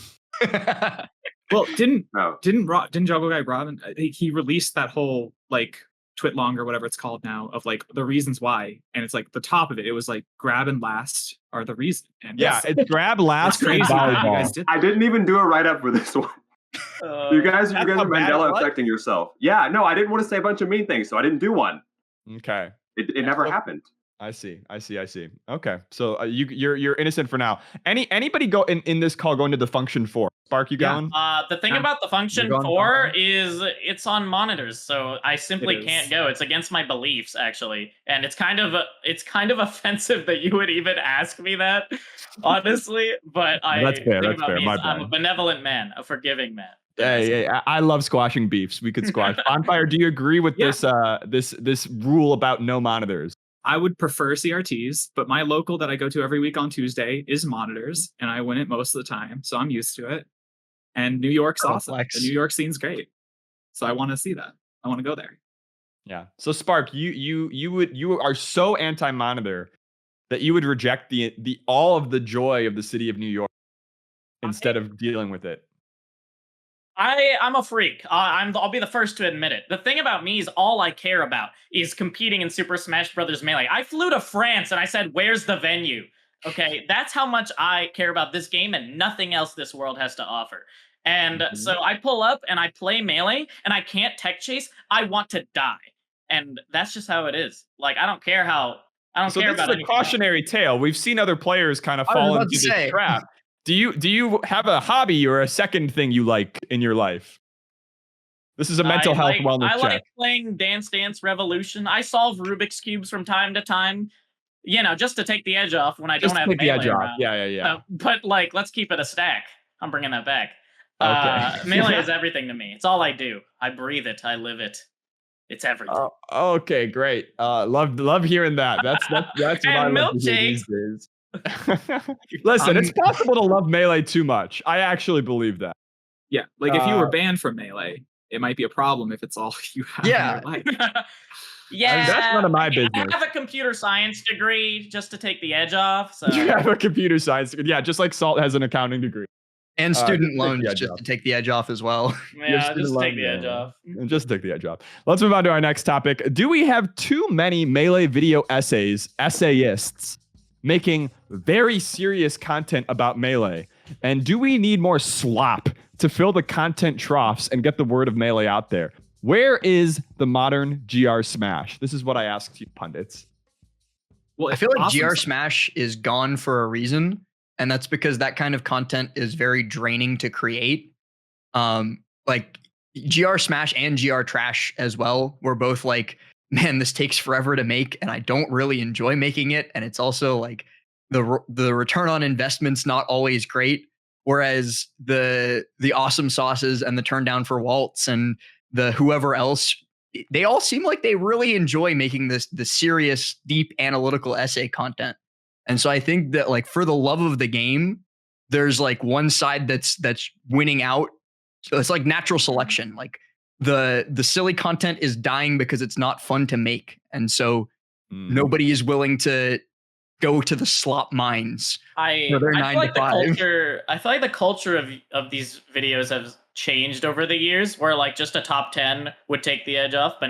Well, didn't No. Juggle Guy Robin? He released that whole like Twitlong or whatever it's called now of like the reasons why, and it's like the top of it. It was like grab and last are the reason. And Yeah, it's grab last that's crazy. and How you volleyball. guys did I didn't even do a write-up for this one. You guys That's are not bad, Mandela what? affecting yourself. Yeah, no, I didn't want to say a bunch of mean things, so I didn't do one. Okay. It never happened. I see. Okay, so you're innocent for now. Anybody go in this call going to the Function 4? Spark, you going? The thing about the Function You're going 4 is it's on monitors, so I simply It is. can't go. It's against my beliefs, actually, and it's kind of offensive that you would even ask me that, honestly. But That's fair, the thing that's about fair, me my is I'm a bad. benevolent man, a forgiving man. Hey, I love squashing beefs. We could squash. Bonfire, do you agree with Yeah. this rule about no monitors? I would prefer CRTs, but my local that I go to every week on Tuesday is monitors, and I win it most of the time, so I'm used to it. And New York's awesome. Complex. The New York scene's great. So I want to see that. I want to go there. Yeah. So Spark, you are so anti-monitor that you would reject the all of the joy of the city of New York instead of dealing with it. I'm a freak. I'll be the first to admit it. The thing about me is all I care about is competing in Super Smash Bros. Melee. I flew to France and I said, "Where's the venue?" Okay, that's how much I care about this game and nothing else this world has to offer. And so I pull up and I play Melee and I can't tech chase. I want to die, and that's just how it is. Like I don't care how. I don't So care this about is a cautionary tale. We've seen other players kind of I was fall about into to this say. trap. Do you have a hobby or a second thing you like in your life? This is a mental health wellness I check. like playing Dance Dance Revolution. I solve Rubik's cubes from time to time. You know, just to take the edge off when I Just don't have take the Melee edge off. around. Yeah. But like, let's keep it a stack. I'm bringing that back. Okay. Melee is everything to me. It's all I do. I breathe it. I live it. It's everything. Oh, okay, great. Love hearing that. That's what I And love to hear these milkshakes. days. Listen, it's possible to love Melee too much. I actually believe that. Yeah, like if you were banned from Melee, it might be a problem if it's all you have Yeah. in your life. Yeah, that's none of my I business. have a computer science degree just to take the edge off. So You have a computer science degree. Yeah, just like Salt has an accounting degree. And student take loans the edge just off. to take the edge off as well. yeah, just to take the edge off. Just take the edge off. Let's move on to our next topic. Do we have too many Melee video essayists making very serious content about Melee? And do we need more slop to fill the content troughs and get the word of Melee out there? Where is the modern GR Smash? This is what I asked you, pundits. Well, I feel like awesome GR stuff. Smash is gone for a reason, and that's because that kind of content is very draining to create. Like GR Smash and GR Trash as well were both like, man, this takes forever to make, and I don't really enjoy making it. And it's also like the return on investment's not always great. Whereas the awesome sauces and the turn down for Waltz and the whoever else, they all seem like they really enjoy making the serious, deep analytical essay content. And so I think that like for the love of the game, there's like one side that's winning out. So it's like natural selection. Like the silly content is dying because it's not fun to make. And so nobody is willing to go to the slop mines. I for their feel 9 like to 5. I feel like the culture of these videos has changed over the years, where like just a top 10 would take the edge off. But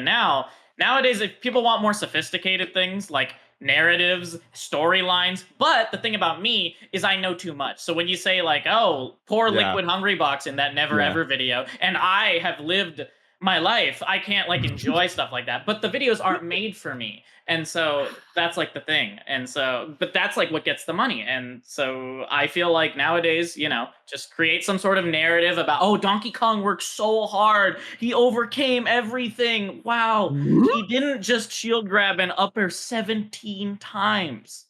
nowadays, if people want more sophisticated things like narratives, storylines, but the thing about me is I know too much. So when you say like, oh, poor Yeah. Liquid Hungry Box in that Never Yeah. Ever video, and I have lived my life, I can't like enjoy stuff like that. But the videos aren't made for me. And so that's like the thing. And so, but that's like what gets the money. And so I feel like nowadays, you know, just create some sort of narrative about, oh, Donkey Kong worked so hard. He overcame everything. Wow. He didn't just shield grab an upper 17 times.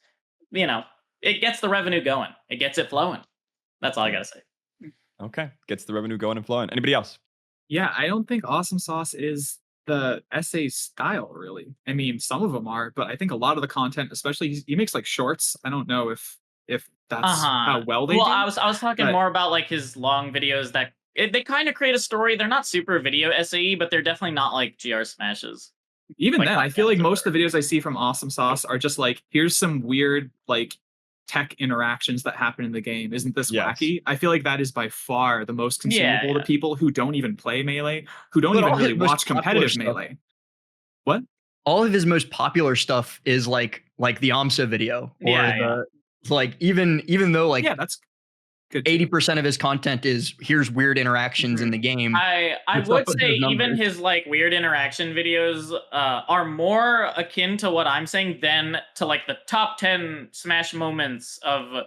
You know, it gets the revenue going. It gets it flowing. That's all I got to say. Okay, gets the revenue going and flowing. Anybody else? Yeah, I don't think Awesome Sauce is the essay style, really. I mean, some of them are, but I think a lot of the content, especially he makes like shorts. I don't know if that's how well they do. I was talking but- more about like his long videos that they kind of create a story. They're not super video SAE, but they're definitely not like GR Smashes. Even like then, I feel podcasts like or most of the videos I see from Awesome Sauce are just like, here's some weird like tech interactions that happen in the game. Isn't this Yes. wacky? I feel like that is by far the most consumable Yeah. to people who don't even play Melee, who don't But even all really his most watch popular competitive stuff- Melee. What? All of his most popular stuff is like the AMSA video, or Yeah, like even though like Yeah, that's good. too. 80% of his content is here's weird interactions in the game. I What's would up with say those even numbers? his like weird interaction videos are more akin to what I'm saying than to like the top 10 Smash moments of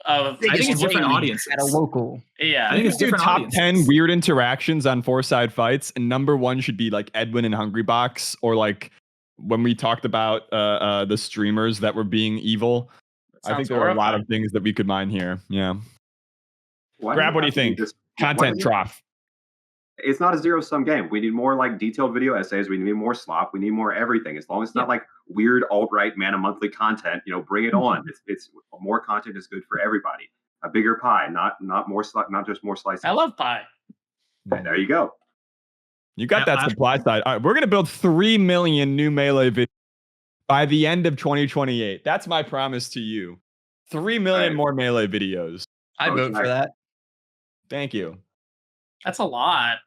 I think it's different range audiences. at a local. yeah. I think it's Do different top audiences. 10 weird interactions on Fourside Fights, and number one should be like Edwin and Hungry Box, or like when we talked about the streamers that were being evil. I think Sounds there are a lot horrifying. of things that we could mine here. Yeah. Why Grab, does it what do you have to be think? this- Content why does it- trough. It's not a zero-sum game. We need more like detailed video essays. We need more slop. We need more everything. As long as it's not like weird alt-right man a monthly content, bring it on. It's more content is good for everybody. a bigger pie, not just more slices. I love pie. And there you go. You got that supply side. All right, we're gonna build 3 million new Melee videos by the end of 2028. That's my promise to you. 3 million more Melee videos. I'd vote for that. Thank you. That's a lot.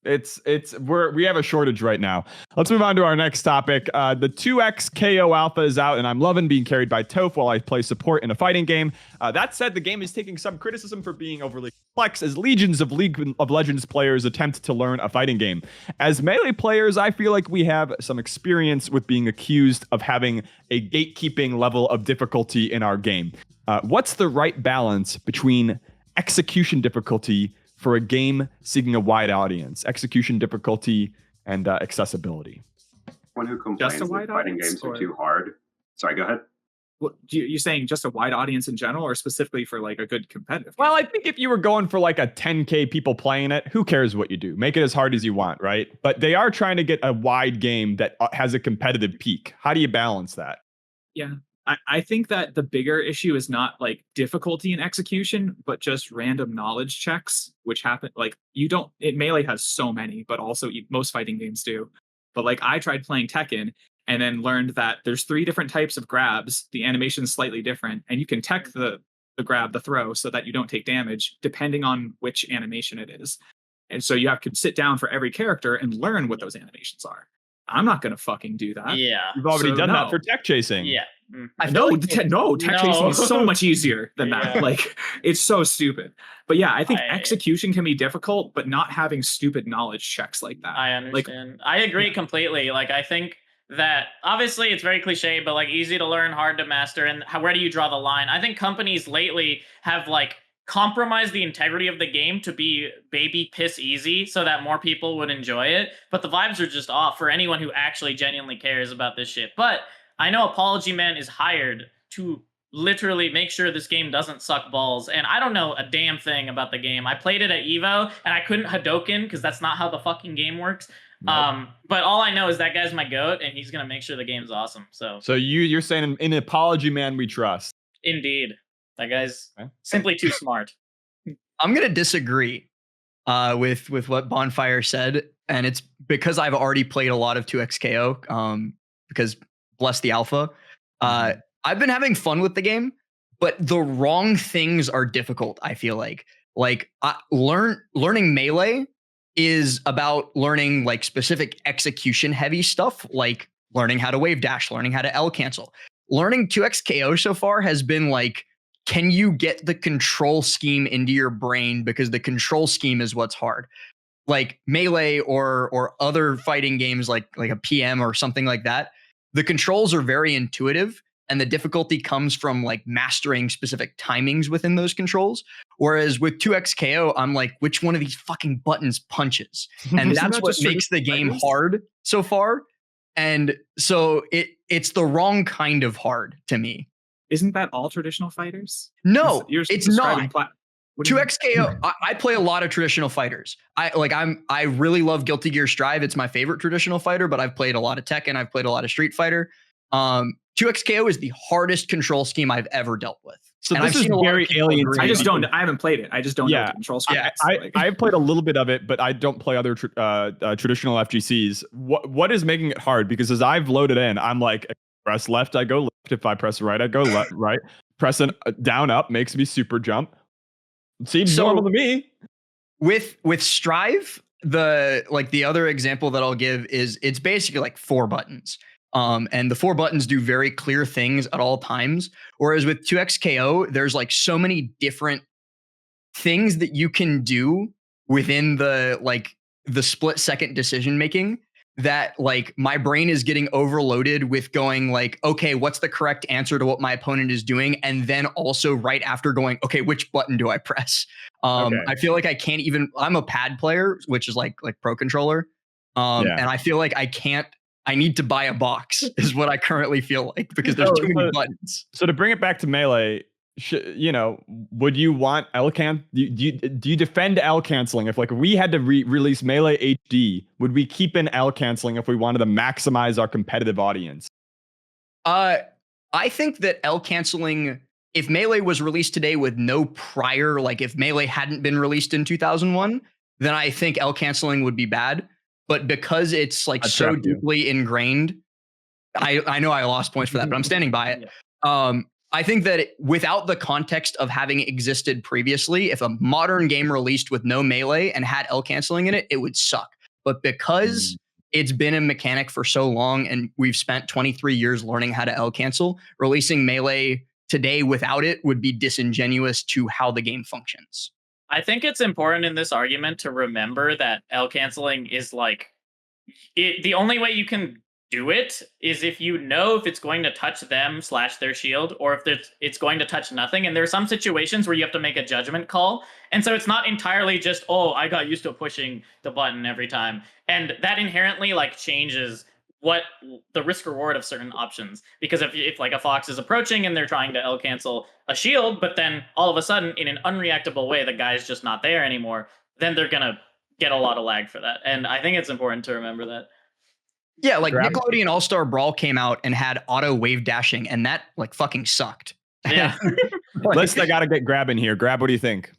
We have a shortage right now. Let's move on to our next topic. The 2x KO Alpha is out, and I'm loving being carried by Toph while I play support in a fighting game. That said, the game is taking some criticism for being overly complex as legions of League of Legends players attempt to learn a fighting game. As Melee players, I feel like we have some experience with being accused of having a gatekeeping level of difficulty in our game. What's the right balance between execution difficulty for a game seeking a wide audience, execution difficulty, and accessibility? One who complains that fighting games are too hard. Sorry, go ahead. Well, you're saying just a wide audience in general, or specifically for like a good competitive game? Well, I think if you were going for like a 10K people playing it, who cares what you do? Make it as hard as you want, right? But they are trying to get a wide game that has a competitive peak. How do you balance that? Yeah. I think that the bigger issue is not like difficulty in execution, but just random knowledge checks, which happen. Like Melee has so many, but also most fighting games do. But like I tried playing Tekken and then learned that there's 3 different types of grabs. The animation is slightly different, and you can tech the grab, the throw, so that you don't take damage depending on which animation it is. And so you have to sit down for every character and learn what those animations are. I'm not gonna fucking do that. Yeah. You've already done that for tech chasing. Yeah. Tech chasing is so much easier than that. Like, it's so stupid. But yeah, I think execution can be difficult, but not having stupid knowledge checks like that. I understand. I agree completely. Like, I think that obviously it's very cliche, but like easy to learn, hard to master. And where do you draw the line? I think companies lately have like compromise the integrity of the game to be baby piss easy so that more people would enjoy it. But the vibes are just off for anyone who actually genuinely cares about this shit. But I know Apology Man is hired to literally make sure this game doesn't suck balls. And I don't know a damn thing about the game. I played it at Evo and I couldn't Hadoken because that's not how the fucking game works. Nope. But all I know is that guy's my goat and he's going to make sure the game's awesome. So you're saying in Apology Man we trust. Indeed. That guy's simply too smart. I'm going to disagree with what Bonfire said. And it's because I've already played a lot of 2XKO because bless the alpha. I've been having fun with the game, but the wrong things are difficult, I feel like. Like learning Melee is about learning like specific execution heavy stuff, like learning how to wave dash, learning how to L cancel. Learning 2XKO so far has been like, can you get the control scheme into your brain? Because the control scheme is what's hard. Like Melee or other fighting games like a PM or something like that, the controls are very intuitive and the difficulty comes from like mastering specific timings within those controls. Whereas with 2XKO, I'm like, which one of these fucking buttons punches? And that's what makes the game hard so far. And so it's the wrong kind of hard to me. Isn't that all traditional fighters? No, it's not. 2XKO. I play a lot of traditional fighters. I really love Guilty Gear Strive. It's my favorite traditional fighter, but I've played a lot of Tekken. I've played a lot of Street Fighter. 2XKO is the hardest control scheme I've ever dealt with. So this is very alien. I haven't played it. I just don't know the control scheme. I've played a little bit of it, but I don't play other traditional FGCs. What is making it hard? Because as I've loaded in, I'm like, press left, I go left. If I press right, I go left, right. Pressing down, up makes me super jump. Seems normal to me. With Strive, the other example that I'll give is it's basically like 4 buttons. And the 4 buttons do very clear things at all times. Whereas with 2XKO, there's like so many different things that you can do within the split second decision making that like my brain is getting overloaded with going like, okay, what's the correct answer to what my opponent is doing? And then also right after going, okay, which button do I press? I feel like I can't even, I'm a pad player, which is like pro controller. And I feel like I need to buy a box is what I currently feel like because there's too many buttons. So to bring it back to Melee, would you want L can? Do you defend L canceling? If we had to release Melee HD, would we keep in L canceling if we wanted to maximize our competitive audience? I think that L canceling if Melee was released today with no prior, like if Melee hadn't been released in 2001, then I think L canceling would be bad. But because it's like so deeply ingrained, I know I lost points for that, but I'm standing by it. I think that without the context of having existed previously, if a modern game released with no Melee and had L canceling in it, it would suck. But because it's been a mechanic for so long and we've spent 23 years learning how to L cancel, releasing Melee today without it would be disingenuous to how the game functions. I think it's important in this argument to remember that L canceling is like the only way you can do it is if you know if it's going to touch them / their shield, or if it's going to touch nothing. And there are some situations where you have to make a judgment call. And so it's not entirely just, oh, I got used to pushing the button every time. And that inherently like changes what the risk reward of certain options. Because if like a Fox is approaching and they're trying to L cancel a shield, but then all of a sudden in an unreactable way, the guy's just not there anymore, then they're going to get a lot of lag for that. And I think it's important to remember that. Yeah, like Nickelodeon All-Star Brawl came out and had auto wave dashing, and that like fucking sucked. Yeah. Listen, I gotta get Grab in here. Grab, what do you think?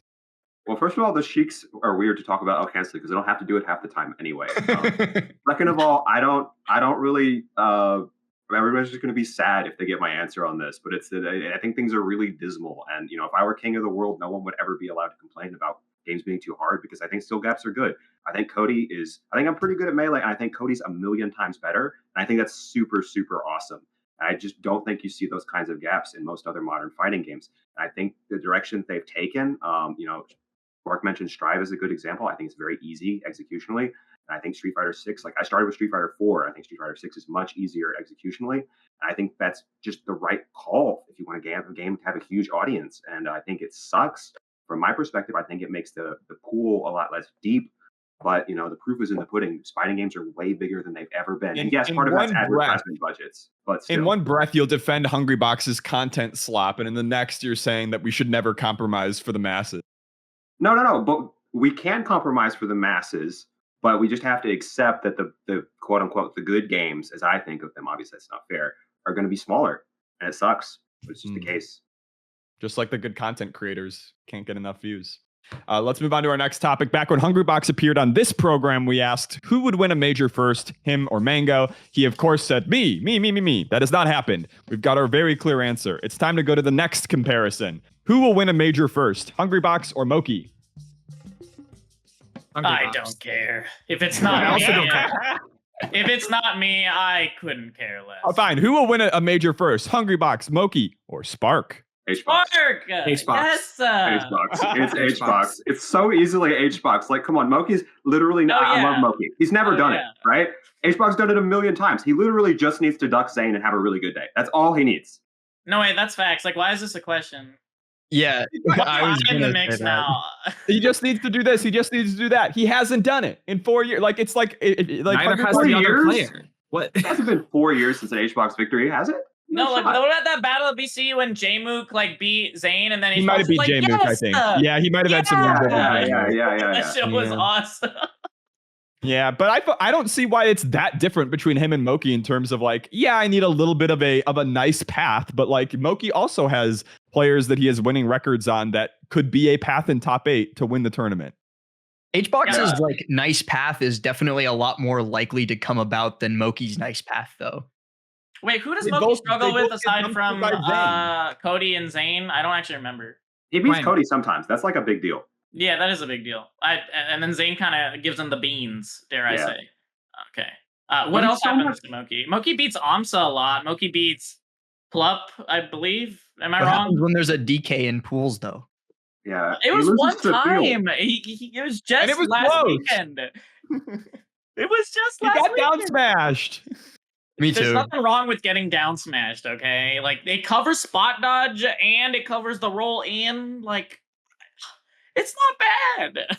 Well, first of all, the Sheiks are weird to talk about L canceling because they don't have to do it half the time anyway. Second of all, I don't really. Everybody's just going to be sad if they get my answer on this, but I think things are really dismal. And if I were king of the world, no one would ever be allowed to complain about games being too hard because I think skill gaps are good. I think I'm pretty good at Melee, and I think Cody's a million times better. And I think that's super, super awesome. And I just don't think you see those kinds of gaps in most other modern fighting games. And I think the direction they've taken, Mark mentioned Strive is a good example. I think it's very easy executionally. And I think Street Fighter 6, like I started with Street Fighter 4. I think Street Fighter 6 is much easier executionally. And I think that's just the right call if you want a game to have a huge audience. And I think it sucks. From my perspective, I think it makes the pool a lot less deep. But, the proof is in the pudding. Fighting games are way bigger than they've ever been. And yes, part of that's advertisement budgets. But still. In one breath, you'll defend Hungry Box's content slop. And in the next, you're saying that we should never compromise for the masses. No. But we can compromise for the masses. But we just have to accept that the quote unquote, the good games, as I think of them, obviously that's not fair, are going to be smaller. And it sucks. But it's just the case. Just like the good content creators can't get enough views. Let's move on to our next topic. Back when Hungry Box appeared on this program, we asked who would win a major first, him or Mango. He, of course, said me. That has not happened. We've got our very clear answer. It's time to go to the next comparison. Who will win a major first, Hungry Box or Moki? I don't care. If it's not me, also don't care. If it's not me, I couldn't care less. Oh, fine. Who will win a major first, Hungry Box, Moki, or Spark? HBox. HBox. Yes. HBox. It's HBox. It's so easily HBox. Like, come on, Moki's literally. I love Moki. He's never done it, right? HBox done it a million times. He literally just needs to duck Zane and have a really good day. That's all he needs. No, wait, that's facts. Like, why is this a question? Yeah, I was in the mix now. He just needs to do this. He just needs to do that. He hasn't done it in 4 years. Like, it's like neither has the other player. What? It hasn't been 4 years since an HBox victory, has it? No, like what about that battle of BC when J-Mook like beat Zane and then he might have beat J-Mook, I think. Yeah, he might have had some wins. Yeah. That shit was awesome. Yeah, but I don't see why it's that different between him and Moki in terms of like, yeah, I need a little bit of a nice path, but like Moki also has players that he has winning records on that could be a path in top 8 to win the tournament. HBox's like nice path is definitely a lot more likely to come about than Moki's nice path, though. Wait, who does Moki struggle with aside from Cody and Zane? I don't actually remember. He beats Cody sometimes. That's like a big deal. Yeah, that is a big deal. And then Zane kind of gives him the beans, dare I say. Okay. What else happens to Moki? Moki beats Amsa a lot. Moki beats Plup, I believe. Am I wrong? Happens when there's a DK in pools, though? Yeah. It was one time. It was just last weekend. It was just last weekend. He got down smashed. Me too. There's nothing wrong with getting down smashed, okay? Like, it covers spot dodge and it covers the roll in. Like, it's not bad.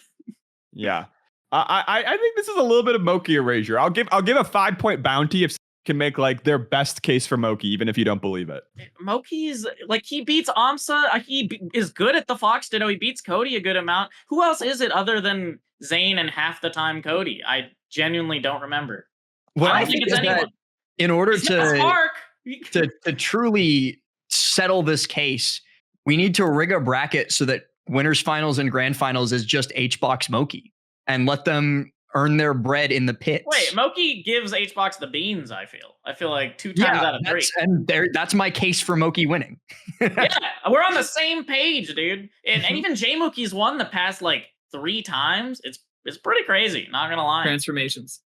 Yeah. I think this is a little bit of Moki erasure. I'll give a 5-point bounty if can make like their best case for Moki, even if you don't believe it. Moki's like, he beats Amsa. He is good at the Fox Ditto. He beats Cody a good amount. Who else is it other than Zane and half the time Cody? I genuinely don't remember. Well, I don't think it's anyone. In order to truly settle this case, we need to rig a bracket so that winners finals and grand finals is just HBox Moki and let them earn their bread in the pits. Wait, Moki gives HBox the beans, I feel like 2 times out of 3. That's my case for Moki winning. Yeah, we're on the same page, dude. And even J-Moki's won the past like 3 times. It's pretty crazy, not gonna lie. Transformations.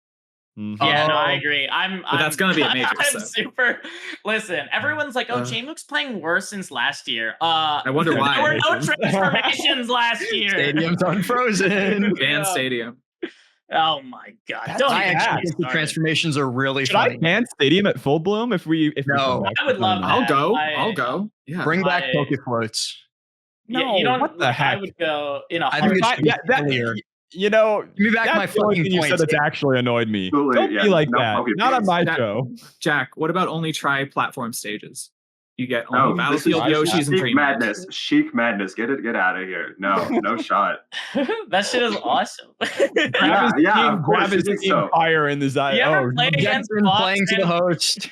Yeah, no, I agree. But that's gonna be a major. I'm super. Listen, everyone's like, "Oh, J-Mook's playing worse since last year." I wonder why. There were no transformations last year. Stadium's unfrozen. Ban Stadium. Oh my god! I actually think the transformations are really Should funny. I ban Stadium at full bloom if we No. I would love that. I'll go. Yeah. Bring back Poke Floats. Yeah, you don't. what the heck? I would go. You know, I think it should be that, clear. you know, Give me back that's my the only fucking thing you points. said that's actually annoyed me. Absolutely, Don't yeah, be like no that. Poke Not on Floats. my That- show. Jack, what about only tri-platform stages? You get Oh, only Battlefield this is Yoshis and Chic Dream. madness. Chic madness. Get out of here. No shot. that shit is awesome. Yeah, of course. Grab his you think team so. fire in his eye. You ever Oh, play against Jackson Fox playing to the and- host.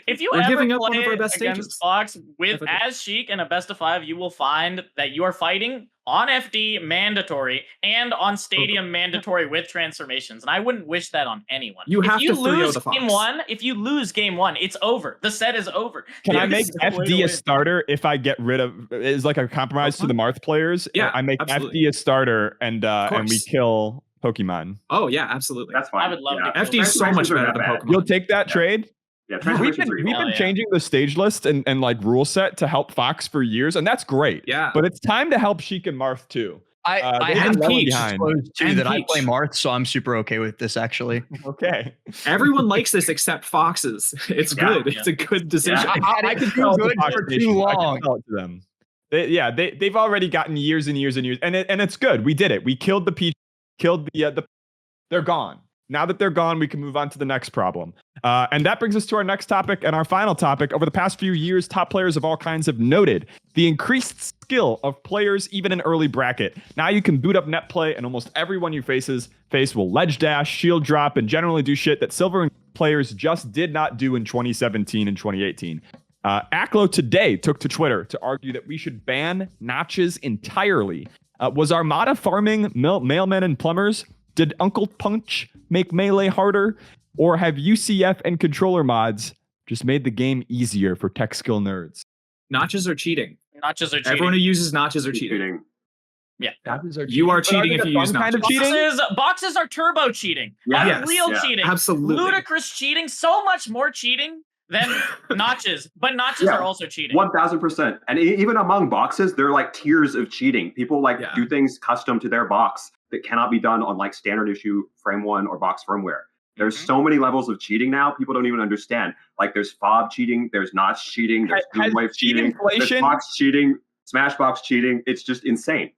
If you We're ever giving up play one of our best against stages. Fox with Never did. as Sheik in a best of 5, you will find that you are fighting on FD mandatory and on Stadium mandatory with transformations. And I wouldn't wish that on anyone. You if have you to 3-0 lose the Fox. game 1, if you lose game 1, it's over. The set is over. Can I There's make no way to FD a win. starter if I get rid of is like a compromise to the Marth players? Yeah, I make absolutely. FD a starter and we course. kill Pokemon. Oh yeah, absolutely. That's fine. I would love yeah. to. FD is so much Transformations are better not than bad. Pokemon. You'll take that Yeah. trade? Yeah, We've transformations been, are we've easy. been yeah. changing the stage list and like rule set to help Fox for years, and that's great. Yeah. But it's time to help Sheik and Marth too. I they've have been well Peach behind. disclosed too And that I Peach. play Marth, so I'm super okay with this actually. Okay. Everyone likes this except Foxes. It's Yeah. good. It's a good decision. Yeah. I could Sell do it to good Fox for Nation. too I can long. sell it to them. They've already gotten years and years and years, and it's good. We did it. We killed the Peach, killed the. They're gone. Now that they're gone, we can move on to the next problem. And that brings us to our next topic and our final topic. Over the past few years, top players of all kinds have noted the increased skill of players, even in early bracket. Now you can boot up net play, and almost everyone you face will ledge dash, shield drop, and generally do shit that silver players just did not do in 2017 and 2018. Aklo today took to Twitter to argue that we should ban notches entirely. Was Armada farming mailmen and plumbers? Did Uncle Punch make melee harder? Or have UCF and controller mods just made the game easier for tech skill nerds? Notches are cheating. Notches are cheating. Everyone who uses notches are cheating. Cheating. You are But are cheating they if the you use fun kind notches. of cheating? Boxes are turbo cheating. Yeah. That's real Yeah. cheating. Absolutely. Ludicrous cheating. So much more cheating than notches. But notches Yeah. are also cheating. 1000%. And even among boxes, there are like tiers of cheating. People like Yeah. do things custom to their box that cannot be done on like standard issue frame 1 or box firmware. There's Mhm. so many levels of cheating now. People don't even understand. Like there's fob cheating, there's notch cheating, there's Has wave cheat cheating, there's inflation- box cheating, Smashbox cheating. It's just insane.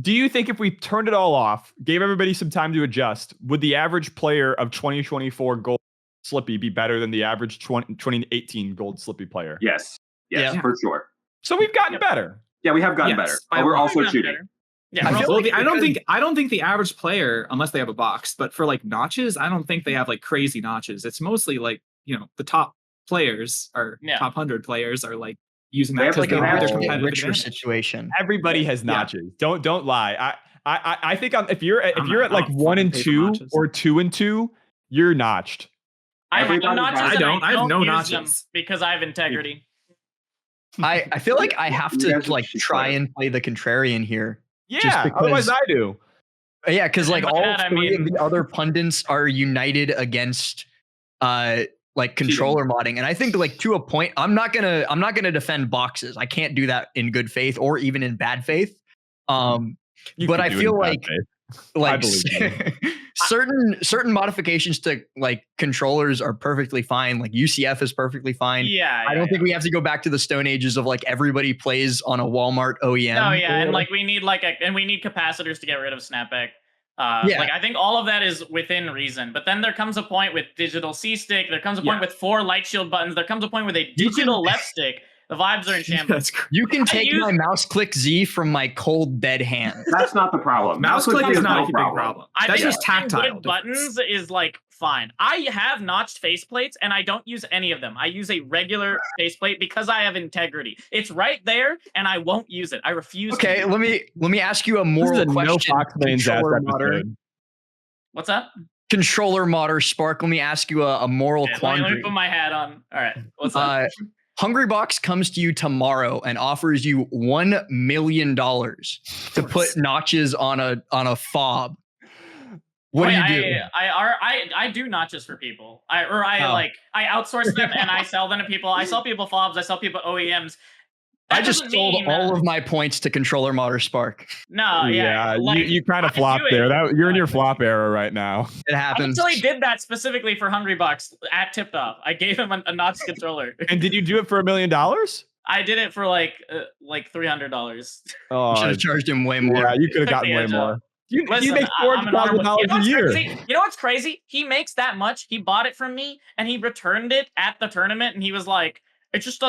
Do you think if we turned it all off, gave everybody some time to adjust, would the average player of 2024 Gold Slippy be better than the average 2018 Gold Slippy player? Yes, Yeah. for sure. So we've gotten Yep. better. Yeah, we have gotten Yes, better, by but we're a lot. also Gotten cheating. better. Yeah, I we're feel also- Well, like I don't think the average player, unless they have a box, but for like notches, I don't think they have like crazy notches. It's mostly like, the top players or Yeah. top 100 players are like using They that have, because like, they an have their actual competitive richer advantage. situation. Everybody has Yeah. notches. Don't lie. I think if you're I'm at not- like I don't 1 and fucking pay for 2 notches. or 2 and 2, you're notched. I have Everybody notches. has- and I don't. I have no use them notches. because I have integrity. I feel like I have You to guys are like cheap try players. and play the contrarian here. Yeah, because- otherwise I do. Yeah, because like And by all that, I 3 mean- of the other pundits are united against like controller modding. And I think like to a point, I'm not gonna defend boxes. I can't do that in good faith or even in bad faith. You But can I do it feel in bad like faith. like believe certain modifications to like controllers are perfectly fine. Like UCF is perfectly fine. Yeah. I don't think we have to go back to the stone ages of like everybody plays on a Walmart OEM. No, yeah, and like we need capacitors to get rid of snapback. Yeah. Like I think all of that is within reason. But then there comes a point with digital C stick. There comes a point Yeah. with 4 light shield buttons. There comes a point with a digital left stick The vibes are in shambles. That's crazy. You can I take use- my mouse click Z from my cold dead hand. That's not the problem. Mouse click is not a no big problem. I That's think just using tactile. good buttons is like fine. I have notched faceplates and I don't use any of them. I use a regular faceplate because I have integrity. It's right there and I won't use it. I refuse. Okay, to let me ask you a This is moral a no question. Fox Lanes ass Controller modder, episode. What's that? controller modder Spark. Let me ask you a moral Okay, let quandary. me put my hat on. All right. What's up? Hungrybox comes to you tomorrow and offers you $1 million to put notches on a fob. What do you do? I do notches for people. I outsource them and I sell them to people. I sell people fobs. I sell people OEMs. I just sold all of my points to controller modder Spark. No, yeah, like, you kind of I flopped do it. there. You're in your flop era right now. It I happens. actually did that specifically for Hungrybox at Tipped Off. I gave him a notch controller. And did you do it for $1 million? I did it for like $300. Oh, Should have charged him way more. yeah, you could have Took gotten the way edge more. off. You Listen, make I'm an arm $400,000 a year. You know what's crazy? He makes that much. He bought it from me and he returned it at the tournament and he was like, it's just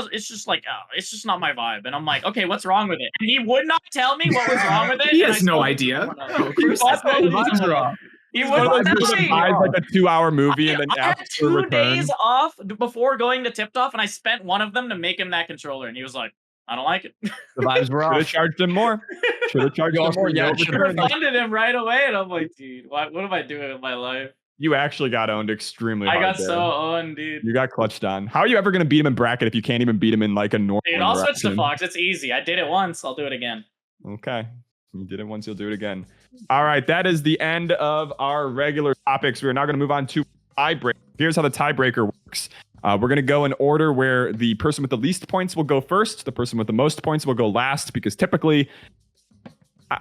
not my vibe. And I'm like, okay, what's wrong with it? And he would not tell me what was wrong with it. He and has I no told him idea. someone else. Of course That's not. what it Vibes is. are off. He One of wouldn't those tell people me. that buys like a 2-hour movie and then I had asks for a 2 return. days off before going to Tipped Off, and I spent one of them to make him that controller, and he was like, "I don't like it." The vibes were Should have off. charged him more. Should have charged him more. Yeah, No should've I return. refunded him right away, and I'm like, "Dude, what am I doing with my life?" You actually got owned extremely hard. I got there. so owned, dude. You got clutched on. How are you ever going to beat him in bracket if you can't even beat him in like a normal Dude, I'll switch to interaction? Fox. It's easy. I did it once. I'll do it again. Okay. You did it once, you'll do it again. All right, that is the end of our regular topics. We're now going to move on to tiebreaker. Here's how the tiebreaker works. We're going to go in order where the person with the least points will go first. The person with the most points will go last, because typically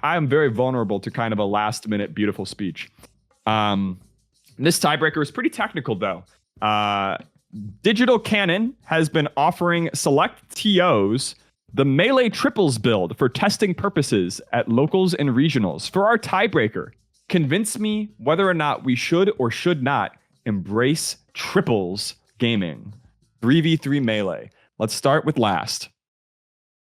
I am very vulnerable to kind of a last-minute beautiful speech. This tiebreaker is pretty technical, though. Digital Cannon has been offering select TOs the Melee Triples build for testing purposes at locals and regionals. For our tiebreaker, convince me whether or not we should or should not embrace triples gaming. 3v3 Melee. Let's start with last.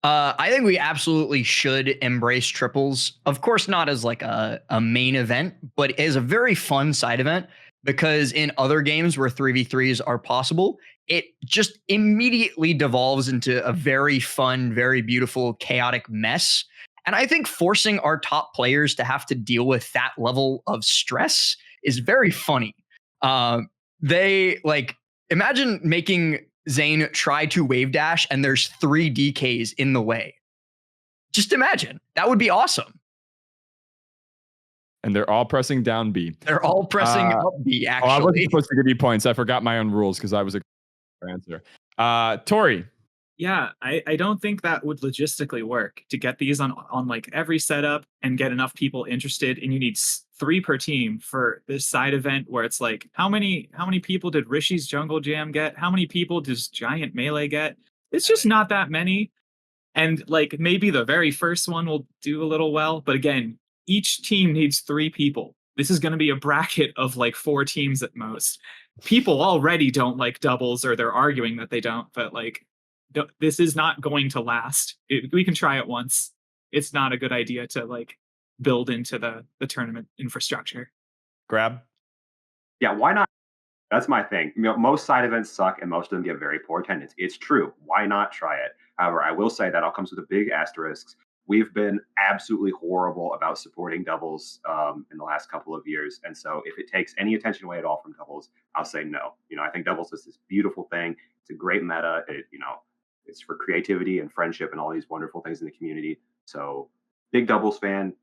I think we absolutely should embrace triples. Of course, not as like a main event, but as a very fun side event, because in other games where 3v3s are possible, it just immediately devolves into a very fun, very beautiful, chaotic mess. And I think forcing our top players to have to deal with that level of stress is very funny. They like, imagine making Zane try to wave dash and there's 3 DKs in the way. Just imagine. That would be awesome. And they're all pressing down B. They're all pressing up B, Oh, I wasn't actually. supposed to give you points. I forgot my own rules because I was a answer. Tori. Yeah, I don't think that would logistically work to get these on like every setup and get enough people interested. And you need 3 per team for this side event where it's like, how many people did Rishi's Jungle Jam get? How many people does Giant Melee get? It's just not that many. And like maybe the very first one will do a little well, but again, each team needs 3 people. This is going to be a bracket of like 4 teams at most. People already don't like doubles, or they're arguing that they don't, but like this is not going to last. We can try it once. It's not a good idea to like build into the tournament infrastructure. Grab. Yeah, why not? That's my thing. You know, most side events suck and most of them get very poor attendance. It's true. Why not try it? However, I will say that all comes with a big asterisk. We've been absolutely horrible about supporting doubles in the last couple of years. And so if it takes any attention away at all from doubles, I'll say no. You know, I think doubles is this beautiful thing. It's a great meta. It's for creativity and friendship and all these wonderful things in the community. So big doubles fan.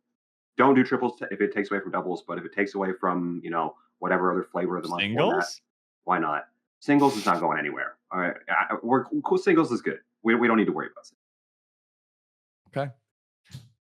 Don't do triples if it takes away from doubles, but if it takes away from, whatever other flavor of the month format, Singles? why not? Singles is not going anywhere. All right. Cool. Singles is good. We don't need to worry about it. Okay.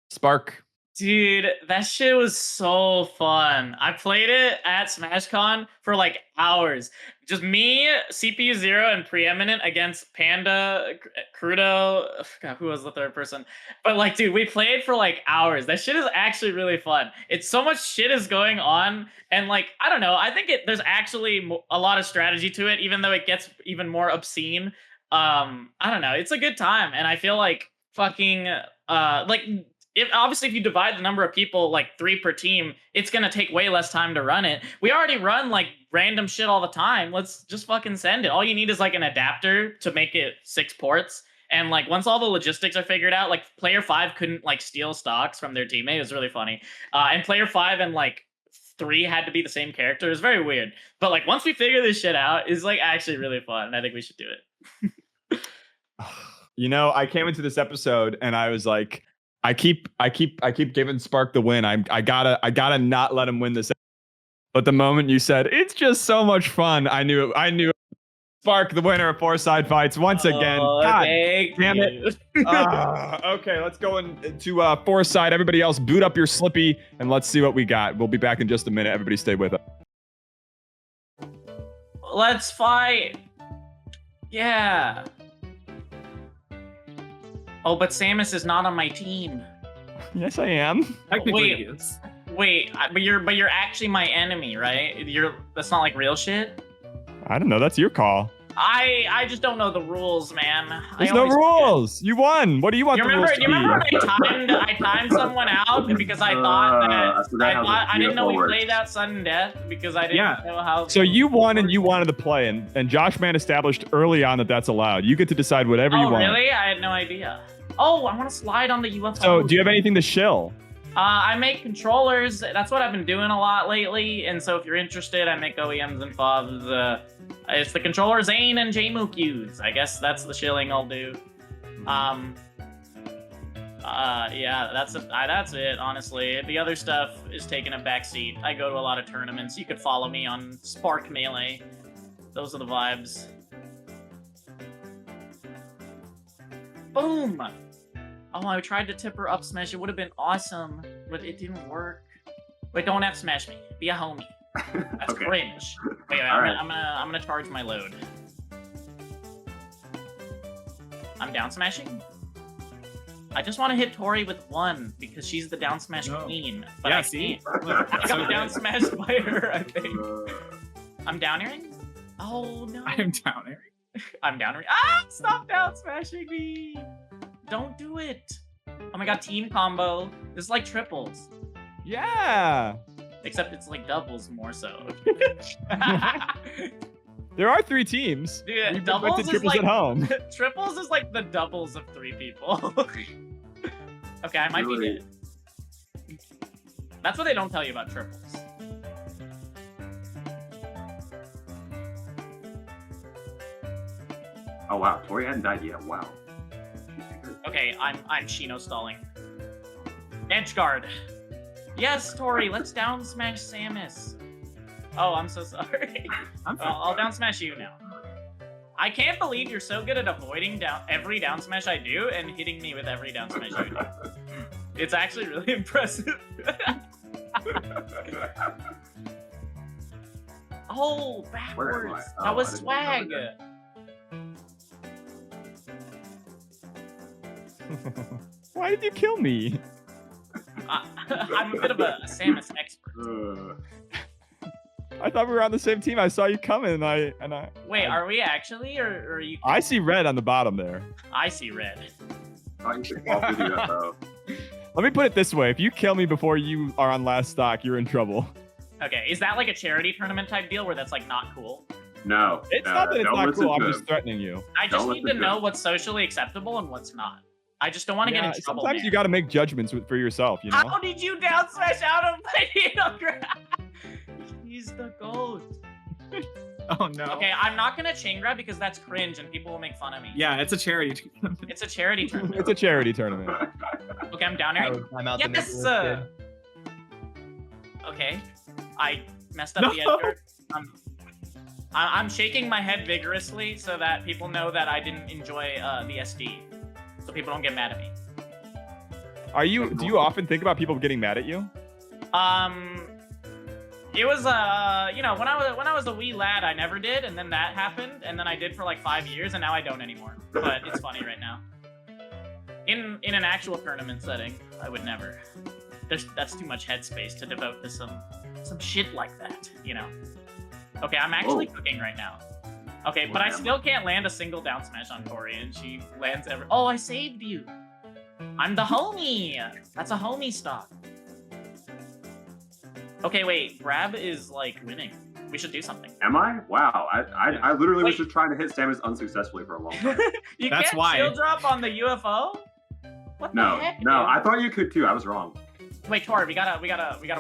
Spark. Dude, that shit was so fun. I played it at SmashCon for like hours. Just me, CPU Zero, and Preeminent against Panda, Crudo. I forgot who was the third person. But like, dude, we played for like hours. That shit is actually really fun. It's so much shit is going on. And like, I don't know. I think there's actually a lot of strategy to it, even though it gets even more obscene. I don't know. It's a good time, and I feel like fucking like if you divide the number of people like 3 per team, it's gonna take way less time to run it. We already run like random shit all the time. Let's just fucking send it. All you need is like an adapter to make it 6 ports. And like once all the logistics are figured out, like player 5 couldn't like steal stocks from their teammate. It was really funny. And player 5 and like 3 had to be the same character. It was very weird. But like once we figure this shit out, it's like actually really fun. And I think we should do it. You know, I came into this episode and I was like, I keep giving Spark the win. I gotta not let him win this. But the moment you said it's just so much fun, I knew Spark the winner of Fourside Fights once again. God damn it. Okay, let's go into Fourside. Everybody else, boot up your Slippy and let's see what we got. We'll be back in just a minute. Everybody stay with us. Let's fight. Yeah. Oh, but Samus is not on my team. Yes, I am. Technically, he is. Wait, but you're actually my enemy, right? That's not like real shit. I don't know. That's your call. I just don't know the rules, man. There's no rules. You won. What do you want You the remember? rules to You remember be? when I timed someone out because I thought I didn't know we works. played out sudden death because I didn't know how. So you won and you wanted to play, and Josh Man established early on that that's allowed. You get to decide whatever you Oh, want. really? I had no idea. Oh, I want to slide on the UFO. So do you have anything to shill? I make controllers. That's what I've been doing a lot lately. And so if you're interested, I make OEMs and FOBs. It's the controller Zane and JMOOC use. I guess that's the shilling I'll do. Yeah, that's it, honestly. The other stuff is taking a backseat. I go to a lot of tournaments. You could follow me on Spark Melee. Those are the vibes. Boom! Oh, I tried to tip her up smash. It would have been awesome, but it didn't work. Wait, don't F smash me. Be a homie. That's Okay. cringe. Wait, All right. I'm gonna charge my load. I'm down smashing. I just want to hit Tori with 1 because she's the down smash queen. But Yeah, I see? can't. Look, I so got down good. smashed by her. I think I'm down airing. Oh no! I'm down here. I'm down airing. Ah! Stop down smashing me! Don't do it. Oh my god, team combo. This is like triples. Yeah. Except it's like doubles more so. There are 3 teams. Dude, We went doubles to is triples like at home. triples is like the doubles of 3 people. Okay, I might be Really? dead. That's what they don't tell you about triples. Oh wow, Tori hadn't died yet. Wow. Okay, I'm Shino stalling. Edge guard. Yes, Tori, let's down smash Samus. Oh, I'm so sorry. I'll down smash you now. I can't believe you're so good at avoiding every down smash I do and hitting me with every down smash you do. It's actually really impressive. Oh, Where am I? backwards. Oh, That was I didn't swag. know Why did you kill me? I'm a bit of a Samus expert. I thought we were on the same team. I saw you coming, and I. Wait, are we actually, or are you? I see red on the bottom there. I see red. Oh, you should all do that though. Let me put it this way: if you kill me before you are on last stock, you're in trouble. Okay, is that like a charity tournament type deal where that's like not cool? No. It's no, not that it's don't not listen cool. I'm to just him. threatening you. I just Don't need listen to to know him. what's socially acceptable and what's not. I just don't want to get in trouble. Sometimes man. you got to make judgments for yourself. You know. How did you down smash out of my Needlegraph? He's the goat. Oh no. Okay, I'm not gonna chain grab because that's cringe and people will make fun of me. Yeah, it's a charity. It's a charity tournament. It's a charity tournament. Okay, I'm down I here. would time out the Yes. Nicholas Okay, I messed up the No. edge guard. I'm shaking my head vigorously so that people know that I didn't enjoy the SD, so people don't get mad at me. Do you often think about people getting mad at you? It was you know, when I was a wee lad, I never did, and then that happened, and then I did for like 5 years, and now I don't anymore. But it's funny right now. In an actual tournament setting, I would never. That's too much headspace to devote to some shit like that, you know. Okay, I'm actually cooking right now. Okay, but I still can't land a single down smash on Tori, and she lands every. Oh, I saved you. I'm the homie. That's a homie stock. Okay, wait. Grab is like winning. We should do something. Am I? Wow. I literally was Wait. just trying to hit Samus unsuccessfully for a long time. You That's can't why. shield drop on the UFO? What the No, heck? no, dude? I thought you could too. I was wrong. Wait, Tori, we gotta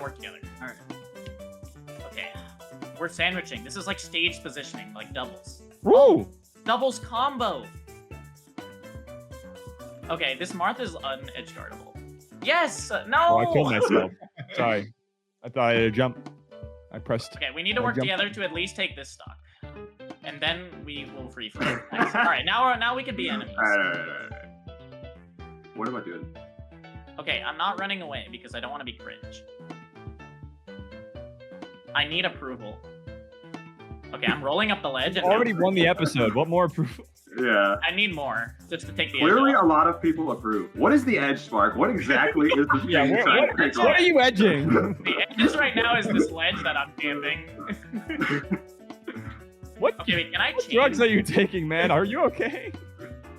work together. All right. Okay. We're sandwiching. This is like stage positioning, like doubles. Woo! Doubles combo. Okay, this Martha's un-edge guardable. Yes! No! Oh, I killed myself. Sorry. I thought I had to jump. I pressed. Okay, we need to I work jumped. together to at least take this stock. And then we will free for it. Nice. Alright, now we can be enemies. Alright. What am I doing? Okay, I'm not running away because I don't want to be cringe. I need approval. Okay, I'm rolling up the ledge. And Already won the episode. What more proof? Yeah. I need more just to take the Clearly, edge a off. lot of people approve. What is the edge, Spark? What exactly is the Yeah, thing what, trying to what, take what off? are you edging? The edges right now is this ledge that I'm camping. What Okay, wait, can I chain? drugs are you taking, man? Are you okay?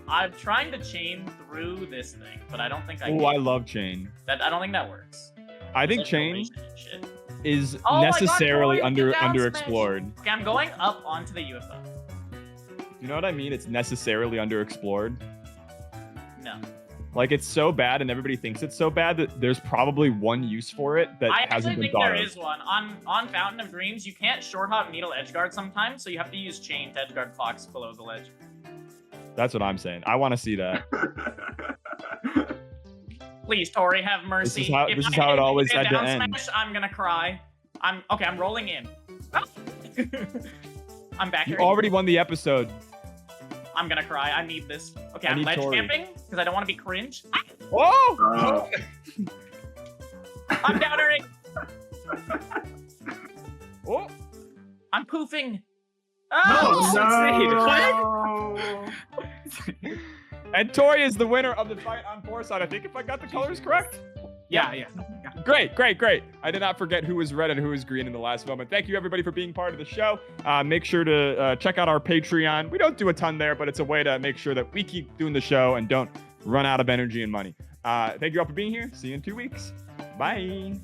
I'm trying to chain through this thing, but I don't think I Oh, can. I love chain. I don't think that works. I There's think like chain relation and shit. is Oh my God, necessarily Tori, get down underexplored. Okay, I'm going up onto the UFO. You know what I mean? It's necessarily underexplored. No. Like it's so bad, and everybody thinks it's so bad that there's probably one use for it that I hasn't actually been think thought there of. is one. On Fountain of Dreams, you can't short hop needle edge guard sometimes, so you have to use chain to edge guard Fox below the ledge. That's what I'm saying. I want to see that. Please, Tori, have mercy. If this is I how it hit always a had to down end. smash, I'm gonna cry. I'm rolling in. I'm back You here. already won the episode. I'm gonna cry. I need this. Okay, I I'm need ledge Tori. camping because I don't want to be cringe. Oh! Oh. I'm countering. Oh! I'm poofing. Oh, Oh, no. And Tori is the winner of the fight on Fourside. I think if I got the colors correct. Yeah. Great. I did not forget who was red and who was green in the last moment. Thank you, everybody, for being part of the show. Make sure to check out our Patreon. We don't do a ton there, but it's a way to make sure that we keep doing the show and don't run out of energy and money. Thank you all for being here. See you in 2 weeks. Bye.